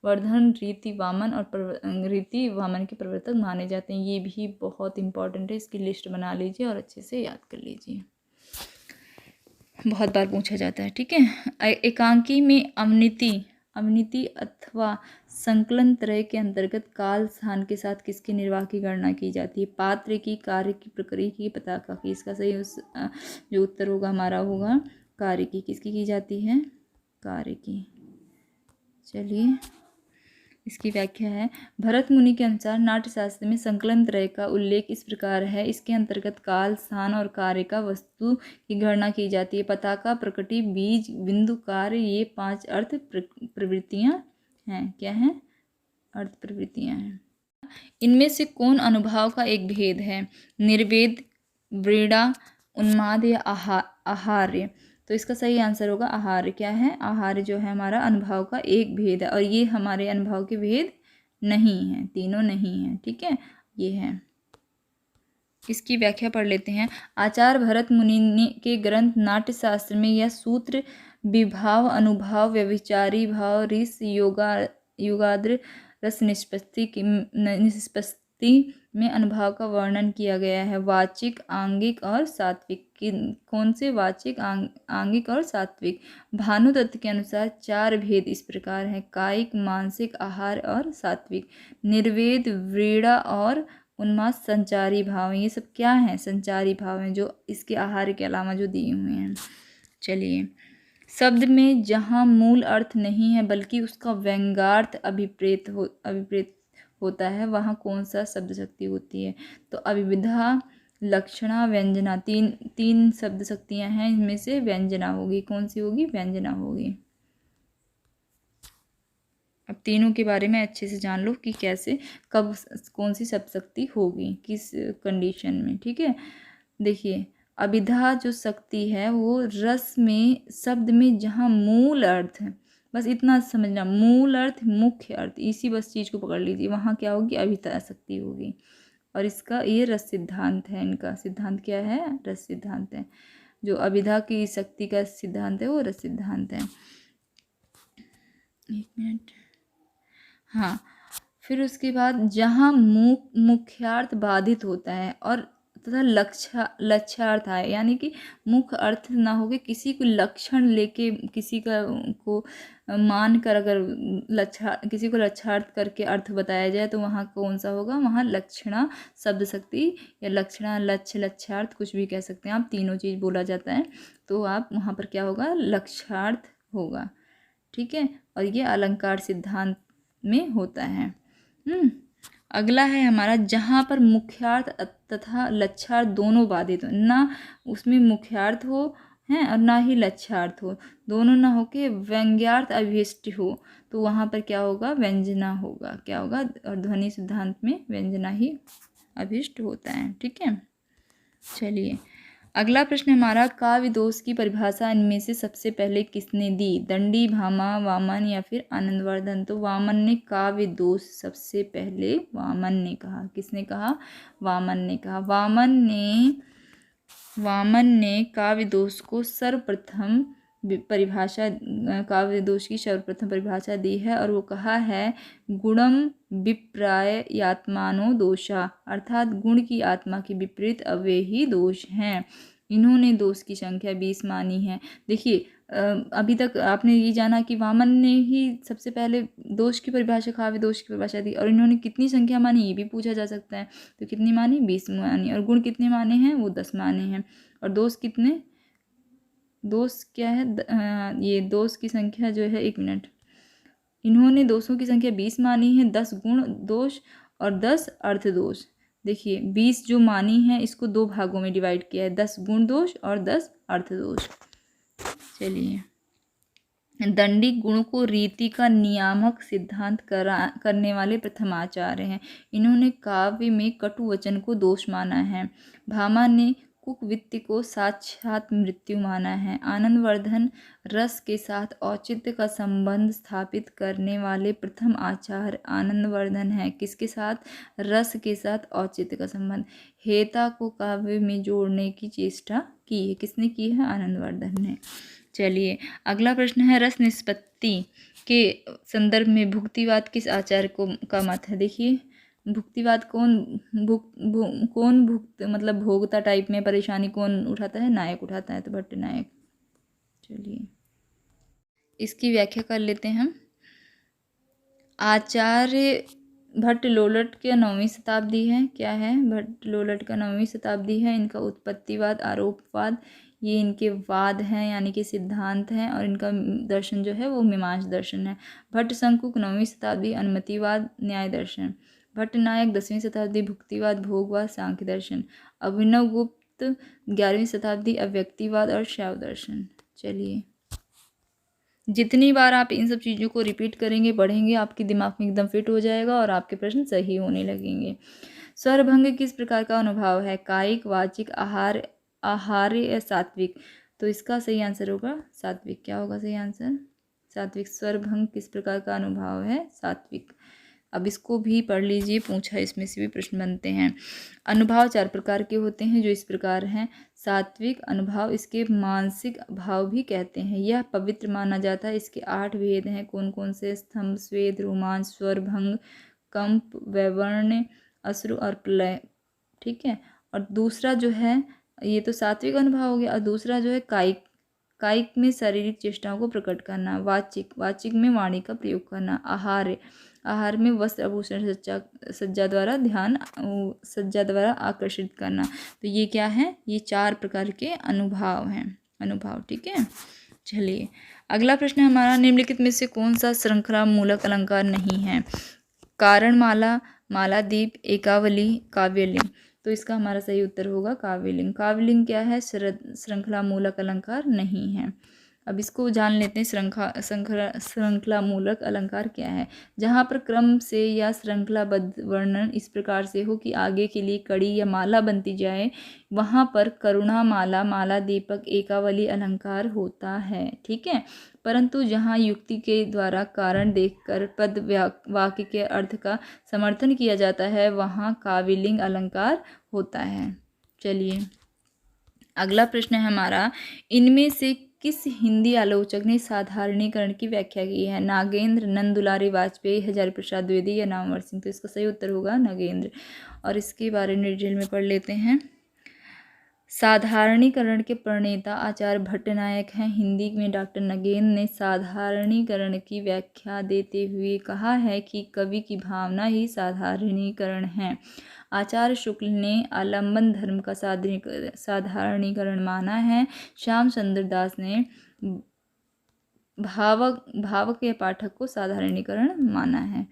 वर्धन रीति वामन और रीति वामन के प्रवर्तक माने जाते हैं। ये भी बहुत इंपॉर्टेंट है, इसकी लिस्ट बना लीजिए और अच्छे से याद कर लीजिए, बहुत बार पूछा जाता है। ठीक है, एकांकी में अवनीति अथवा संकलन त्रय के अंतर्गत काल स्थान के साथ किसके निर्वाह की गणना की जाती है? पात्र की, कार्य की, प्रक्रिया की, पताका की? इसका सही जो उत्तर होगा हमारा होगा कार्य की। किसकी की जाती है? कार्य की। चलिए इसकी व्याख्या है, भरत मुनि के अनुसार नाट्यशास्त्र में संकलन त्रय का उल्लेख इस प्रकार है, इसके अंतर्गत काल, स्थान और कार्य का वस्तु की गणना की जाती है। पताका, प्रकृति, बीज, बिंदु, कार्य, ये 5 अर्थ प्रवृत्तियां हैं। क्या हैं? अर्थ प्रवृत्तियां हैं। इनमें से कौन अनुभाव का एक भेद है? निर्वेद, व्रीड़ा, उन्माद या आहार्य? तो इसका सही आंसर होगा आहार्य। क्या है? आहार्य जो है हमारा अनुभव का एक भेद है, और ये हमारे अनुभव के भेद नहीं है, तीनों नहीं है। ठीक है, ये है। इसकी व्याख्या पढ़ लेते हैं। आचार्य भरत मुनि के ग्रंथ नाट्यशास्त्र में यह सूत्र विभाव, अनुभाव, व्यभिचारी भाव, ऋष, युगाद्र, रस निष्पत्ति में अनुभाव का वर्णन किया गया है। वाचिक, आंगिक और सात्विक। कौन से? वाचिक, आंगिक और सात्विक। भानुदत्त के अनुसार 4 भेद इस प्रकार हैं, कायिक, मानसिक, आहार और सात्विक। निर्वेद, व्रीड़ा और उन्माद संचारी भाव हैं। ये सब क्या हैं? संचारी भाव हैं जो इसके आहार के अलावा जो दिए हुए हैं। चलिए, शब्द में जहाँ मूल अर्थ नहीं है बल्कि उसका व्यंग्यार्थ अभिप्रेत होता है, वहाँ कौन सा शब्द शक्ति होती है? तो अभिविधा, लक्षणा, व्यंजना, तीन शब्द शक्तियाँ हैं। इनमें से व्यंजना होगी। कौन सी होगी? व्यंजना होगी। अब तीनों के बारे में अच्छे से जान लो कि कैसे, कब, कौन सी शब्द शक्ति होगी, किस कंडीशन में। ठीक है, देखिए, अभिधा जो शक्ति है वो रस में, शब्द में जहाँ मूल अर्थ है, बस इतना समझना, मूल अर्थ, मुख्य अर्थ, इसी बस चीज़ को पकड़ लीजिए, वहाँ क्या होगी? अभिधा शक्ति होगी। और इसका ये रस सिद्धांत है। इनका सिद्धांत क्या है? रस सिद्धांत है। जो अभिधा की शक्ति का सिद्धांत है वो रस सिद्धांत है। एक मिनट, हाँ। फिर उसके बाद जहाँ मुख्यार्थ बाधित होता है और तथा लक्ष्यार्थ आए, यानी कि मुख्य अर्थ ना हो के किसी को लक्षण लेके किसी का को मान कर अगर किसी को लक्ष्यार्थ करके अर्थ बताया जाए तो वहाँ कौन सा होगा? वहाँ लक्षणा शब्द शक्ति, या लक्षणा, लक्ष्य, लक्ष्यार्थ, कुछ भी कह सकते हैं आप, तीनों चीज़ बोला जाता है। तो आप वहाँ पर क्या होगा? लक्ष्यार्थ होगा। ठीक है, और ये अलंकार सिद्धांत में होता है। अगला है हमारा, जहाँ पर मुख्यार्थ तथा लक्ष्यार्थ दोनों बाधित हो, ना उसमें मुख्यार्थ हो हैं और ना ही लक्ष्यार्थ हो, दोनों ना हो के व्यंग्यार्थ अभिष्ट हो, तो वहाँ पर क्या होगा? व्यंजना होगा। क्या होगा? और ध्वनि सिद्धांत में व्यंजना ही अभिष्ट होता है। ठीक है, चलिए, अगला प्रश्न हमारा, काव्य दोष की परिभाषा इनमें से सबसे पहले किसने दी? दंडी, भामा, वामन या फिर आनंदवर्धन? तो वामन ने काव्य दोष सबसे पहले वामन ने कहा। किसने कहा? वामन ने कहा। वामन ने काव्य दोष को सर्वप्रथम परिभाषा, काव्य दोष की सर्वप्रथम परिभाषा दी है और वो कहा है, गुणम विप्राय यात्मानो दोषा, अर्थात गुण की आत्मा के विपरीत अव्यय ही दोष हैं। इन्होंने दोष की संख्या 20 मानी है। देखिए, अभी तक आपने ये जाना कि वामन ने ही सबसे पहले दोष की परिभाषा, काव्य दोष की परिभाषा दी, और इन्होंने कितनी संख्या मानी ये भी पूछा जा सकता है। तो कितनी मानी? 20 मानी। और गुण कितने माने हैं? वो 10 माने हैं। और दोष कितने? दोष क्या है? ये दोष की संख्या जो है, एक मिनट, इन्होंने दोषों की संख्या 20 मानी है, 10 गुण दोष और 10 अर्थ दोष। देखिए, 20 जो मानी है इसको दो भागों में डिवाइड किया है, 10 गुण दोष और 10 अर्थ दोष। चलिए, दंडी गुण को रीति का नियामक सिद्धांत करने वाले प्रथम आचार्य हैं। इन्होंने काव्य में कटु वचन को दोष माना है। भामा ने कुकवित्ति को साक्षात मृत्यु माना है। आनंदवर्धन रस के साथ औचित्य का संबंध स्थापित करने वाले प्रथम आचार्य आनंदवर्धन है। किसके साथ? रस के साथ औचित्य का संबंध। हेता को काव्य में जोड़ने की चेष्टा की है। किसने की है? आनंदवर्धन ने। चलिए, अगला प्रश्न है, रस निष्पत्ति के संदर्भ में भुक्तिवाद किस आचार्य का मत है? देखिए, भुक्तिवाद कौन मतलब भोगता टाइप में परेशानी कौन उठाता है? नायक उठाता है, तो भट्ट नायक। चलिए, इसकी व्याख्या कर लेते हैं हम। आचार्य भट्ट लोलट के 9वीं शताब्दी है। क्या है? भट्ट लोलट का 9वीं शताब्दी है। इनका उत्पत्तिवाद, आरोपवाद, ये इनके वाद हैं, यानी कि सिद्धांत हैं, और इनका दर्शन जो है वो मीमांसा दर्शन है। भट्ट शंकुक 9वीं शताब्दी, अनुमतिवाद, न्याय दर्शन। भट्ट नायक 10वीं शताब्दी, भुक्तिवाद, भोगवाद, सांख्य दर्शन। अभिनव गुप्त 11वीं शताब्दी, अव्यक्तिवाद और शैव दर्शन। चलिए, जितनी बार आप इन सब चीज़ों को रिपीट करेंगे, पढ़ेंगे, आपके दिमाग में एकदम फिट हो जाएगा और आपके प्रश्न सही होने लगेंगे। स्वरभंग किस प्रकार का अनुभव है? कायिक, वाचिक, आहार्य या सात्विक? तो इसका सही आंसर होगा सात्विक। क्या होगा सही आंसर? सात्विक। स्वरभंग किस प्रकार का अनुभव है? सात्विक। अब इसको भी पढ़ लीजिए, पूछा इसमें से भी प्रश्न बनते हैं। अनुभाव 4 प्रकार के होते हैं, जो इस प्रकार हैं। सात्विक अनुभाव, इसके मानसिक भाव भी कहते हैं। यह पवित्र माना जाता है। इसके 8 भेद हैं। कौन कौन से? स्तंभ, स्वेद, रोमांच, स्वरभंग, कंप, वैवर्ण्य, अश्रु और प्रलय। ठीक है, और दूसरा जो है, ये तो सात्विक अनुभव हो गया, और दूसरा जो है कायिक। कायिक में शारीरिक चेष्टाओं को प्रकट करना। वाचिक में वाणी का प्रयोग करना। आहार्य आहार में वस्त्र आभूषण सज्जा द्वारा आकर्षित करना। तो ये क्या है, ये 4 प्रकार के अनुभाव हैं, अनुभाव। ठीक है, चलिए अगला प्रश्न हमारा, निम्नलिखित में से कौन सा श्रृंखला मूलक अलंकार नहीं है? कारणमाला, मालादीप, एकावली, काव्यलिंग। तो इसका हमारा सही उत्तर होगा काव्यलिंग। काव्यलिंग क्या है, श्रृंखला मूलक अलंकार नहीं है। अब इसको जान लेते हैं, श्रृंखला मूलक अलंकार क्या है। जहाँ पर क्रम से या श्रृंखलाबद्ध वर्णन इस प्रकार से हो कि आगे के लिए कड़ी या माला बनती जाए, वहाँ पर करुणा माला, माला दीपक, एकावली अलंकार होता है। ठीक है, परंतु जहाँ युक्ति के द्वारा कारण देखकर पद वाक्य के अर्थ का समर्थन किया जाता है, वहाँ काव्यलिंग अलंकार होता है। चलिए अगला प्रश्न है हमारा, इनमें से किस हिंदी आलोचक ने साधारणीकरण की व्याख्या की है? नागेंद्र, नंद दुलारी वाजपेयी, हजारी प्रसाद द्विवेदी या नामवर सिंह। तो इसका सही उत्तर होगा नागेंद्र। और इसके बारे में डिटेल में पढ़ लेते हैं। साधारणीकरण के प्रणेता आचार्य भट्टनायक हैं। हिंदी में डॉक्टर नगेंद्र ने साधारणीकरण की व्याख्या देते हुए कहा है कि कवि की भावना ही साधारणीकरण है। आचार्य शुक्ल ने आलम्बन धर्म का साधारणीकरण माना है। श्याम सुंदर दास ने भावक या पाठक को साधारणीकरण माना है।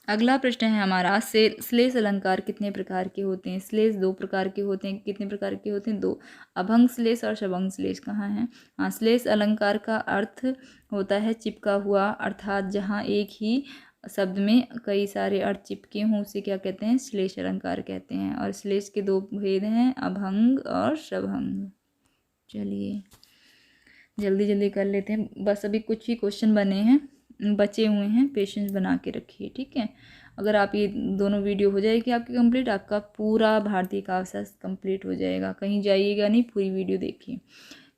अगला प्रश्न है हमारा, श्लेष अलंकार कितने प्रकार के होते हैं? श्लेष 2 प्रकार के होते हैं। कितने प्रकार के होते हैं? 2। अभंग श्लेष और शबंग श्लेष कहाँ हैं? हाँ, श्लेष अलंकार का अर्थ होता है चिपका हुआ, अर्थात जहाँ एक ही शब्द में कई सारे अर्थ चिपके हों उसे क्या कहते हैं? श्लेष अलंकार कहते हैं। और श्लेष के 2 भेद हैं, अभंग और शबंग। चलिए जल्दी जल्दी कर लेते हैं, बस अभी कुछ ही क्वेश्चन बचे हुए हैं, पेशेंस बना के रखिए। ठीक है, अगर आप ये दोनों वीडियो हो जाएगी आपकी कंप्लीट, आपका पूरा भारतीय काव्यशास्त्र कंप्लीट हो जाएगा। कहीं जाइएगा नहीं, पूरी वीडियो देखिए।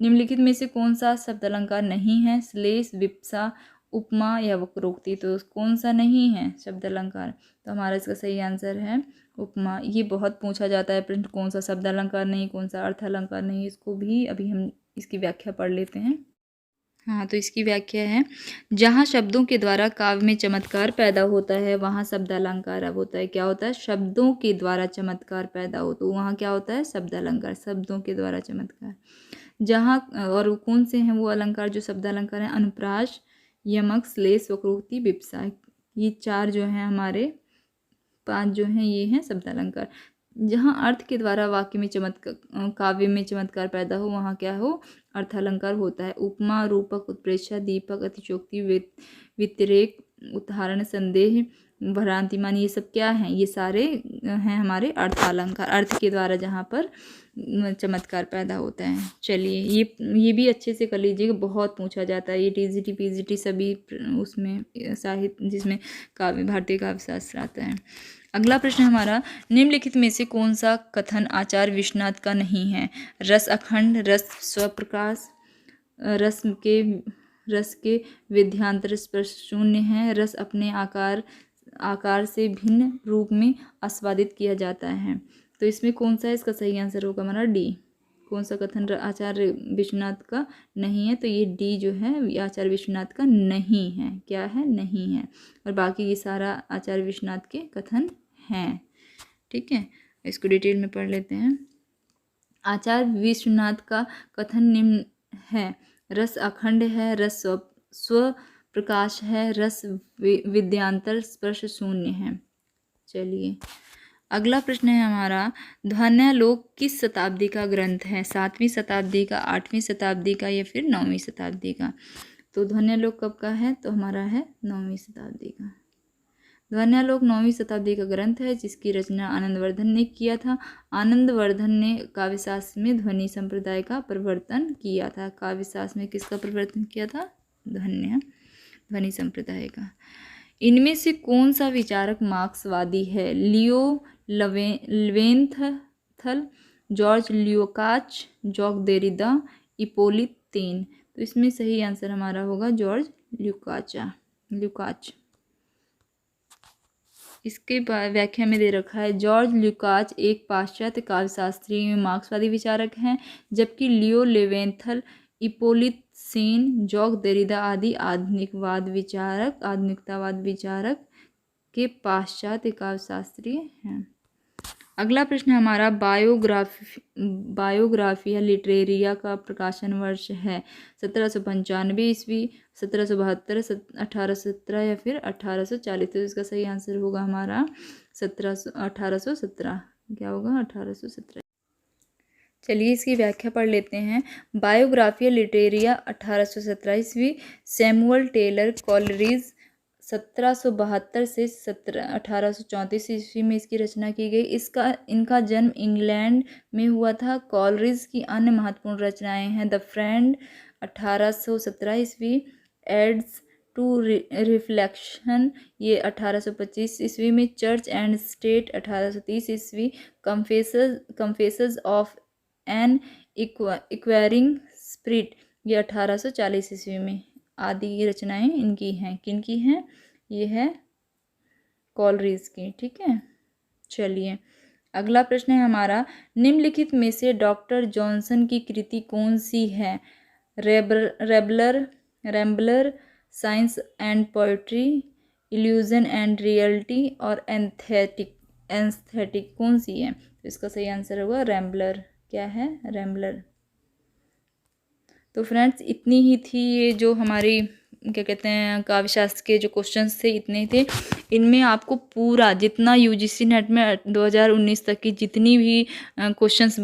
निम्नलिखित में से कौन सा शब्द अलंकार नहीं है? श्लेष, विप्सा, उपमा या वक्रोक्ति। तो कौन सा नहीं है शब्द अलंकार? तो हमारा इसका सही आंसर है उपमा। ये बहुत पूछा जाता है प्रश्न, कौन सा शब्द अलंकार नहीं, कौन सा अर्थ अलंकार नहीं। इसको भी अभी हम इसकी व्याख्या पढ़ लेते हैं। हाँ, तो इसकी व्याख्या है, जहाँ शब्दों के द्वारा काव्य में चमत्कार पैदा होता है वहाँ शब्द अलंकार अब होता है। क्या होता है? शब्दों के द्वारा चमत्कार पैदा हो तो वहाँ क्या होता है? शब्द अलंकार, शब्दों के द्वारा चमत्कार। जहाँ और कौन से हैं वो अलंकार जो शब्द अलंकार हैं? अनुप्रास, यमक, श्लेष, वक्रोक्ति, विप्सा। ये 4 जो हैं हमारे 5 जो हैं ये हैं शब्द अलंकार। जहाँ अर्थ के द्वारा वाक्य में काव्य में चमत्कार पैदा हो वहाँ क्या हो? अर्थ अलंकार होता है। उपमा, रूपक, उत्प्रेक्षा, दीपक, अतिशयोक्ति, व्यतिरेक, उदाहरण, संदेह, भ्रांतिमान, ये सब क्या हैं? ये सारे हैं हमारे अर्थ अलंकार, अर्थ के द्वारा जहाँ पर चमत्कार पैदा होता है। चलिए ये भी अच्छे से कर लीजिएगा, बहुत पूछा जाता है ये टीजीटी पीजीटी सभी उसमें साहित्य जिसमें काव्य भारतीय काव्यशास्त्र आता है। अगला प्रश्न हमारा, निम्नलिखित में से कौन सा कथन आचार्य विश्वनाथ का नहीं है? रस अखंड, रस स्वप्रकाश, रस के विध्यांतर स्पर्श शून्य है, रस अपने आकार से भिन्न रूप में आस्वादित किया जाता है। तो इसमें कौन सा है? इसका सही आंसर होगा हमारा डी। कौन सा कथन आचार्य विश्वनाथ का नहीं है? तो ये डी जो है आचार्य विश्वनाथ का नहीं है। क्या है? नहीं है। और बाकी ये सारा आचार्य विश्वनाथ के कथन हैं। ठीक है, इसको डिटेल में पढ़ लेते हैं। आचार्य विश्वनाथ का कथन निम्न है, रस अखंड है, रस स्व प्रकाश है, रस विद्यांतर स्पर्श शून्य है। चलिए अगला प्रश्न है हमारा, ध्वन्यालोक किस शताब्दी का ग्रंथ है? 7वीं शताब्दी का, 8वीं शताब्दी का या फिर 9वीं शताब्दी का? तो ध्वन्यालोक कब का है? तो हमारा है 9वीं शताब्दी का। ध्वन्यालोक 9वीं शताब्दी का ग्रंथ है जिसकी रचना आनंदवर्धन ने किया था। आनंदवर्धन ने काव्यशास्त्र में ध्वनि संप्रदाय का प्रवर्तन किया था। काव्यशास्त्र में किसका प्रवर्तन किया था? ध्वनि संप्रदाय का। इनमें से कौन सा विचारक मार्क्सवादी है? लियो लवेंथल, जॉर्ज ल्यूकाच, जॉक देरिदा, इपोलित तेन। तो इसमें सही आंसर हमारा होगा जॉर्ज ल्यूकाच। इसके व्याख्या में दे रखा है, जॉर्ज ल्यूकाच एक पाश्चात्य काव्यशास्त्री में मार्क्सवादी विचारक हैं, जबकि लियो लेवेंथल, इपोलित सेन, जॉक देरिदा आदि आधुनिकतावाद विचारक के पाश्चात्य काव्यशास्त्री हैं। अगला प्रश्न हमारा बायोग्राफिया लिटरेरिया का प्रकाशन वर्ष है 1795 ईस्वी, 1772, 1817 या फिर 1840। तो इसका सही आंसर होगा हमारा 1817। क्या होगा? 1817। चलिए इसकी व्याख्या पढ़ लेते हैं। बायोग्राफिया लिटरेरिया 1817 ईस्वी, सैमुअल टेलर कॉलरिज 1772 से 1834 ईस्वी में इसकी रचना की गई। इनका जन्म इंग्लैंड में हुआ था। कॉलरिज की अन्य महत्वपूर्ण रचनाएं हैं द फ्रेंड 1817 ईस्वी, एड्स टू रिफ्लेक्शन ये 1825 ईस्वी में, चर्च एंड स्टेट 1830 ईस्वी, कन्फेसेस ऑफ एन इक्वायरिंग स्पिरिट ये 1840 ईस्वी में। आदि रचनाएं इनकी हैं। किनकी हैं? ये है कॉलरिज की। ठीक है, चलिए अगला प्रश्न है हमारा, निम्नलिखित में से डॉक्टर जॉनसन की कृति कौन सी है? Rambler, science and poetry, illusion and reality और एस्थेटिक कौन सी है? तो इसका सही आंसर होगा रैम्बलर। क्या है? रैम्बलर। तो फ्रेंड्स इतनी ही थी ये जो हमारी क्या कहते हैं काव्यशास्त्र के जो क्वेश्चंस थे, इतने ही थे। इनमें आपको पूरा जितना यूजीसी नेट में 2019 तक की जितने भी क्वेश्चंस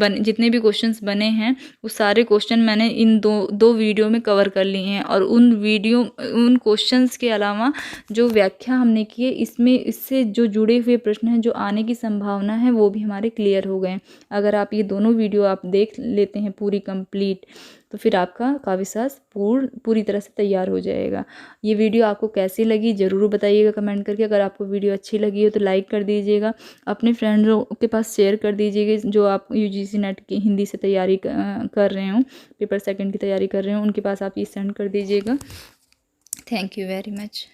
बने हैं वो सारे क्वेश्चन मैंने इन दो वीडियो में कवर कर लिए हैं। और उन क्वेश्चंस के अलावा जो व्याख्या हमने की है इससे जो जुड़े हुए प्रश्न हैं, जो आने की संभावना है, वो भी हमारे क्लियर हो गए। अगर आप ये दोनों वीडियो आप देख लेते हैं पूरी कंप्लीट, तो फिर आपका काव्यशास्त्र पूरी तरह से तैयार हो जाएगा। ये वीडियो आपको कैसी लगी ज़रूर बताइएगा कमेंट करके। अगर आपको वीडियो अच्छी लगी हो तो लाइक कर दीजिएगा, अपने फ्रेंड्स के पास शेयर कर दीजिएगा जो आप यूजीसी नेट की हिंदी से तैयारी कर रहे हो, पेपर 2 की तैयारी कर रहे हो, उनके पास आप ये सेंड कर दीजिएगा। Thank you very much.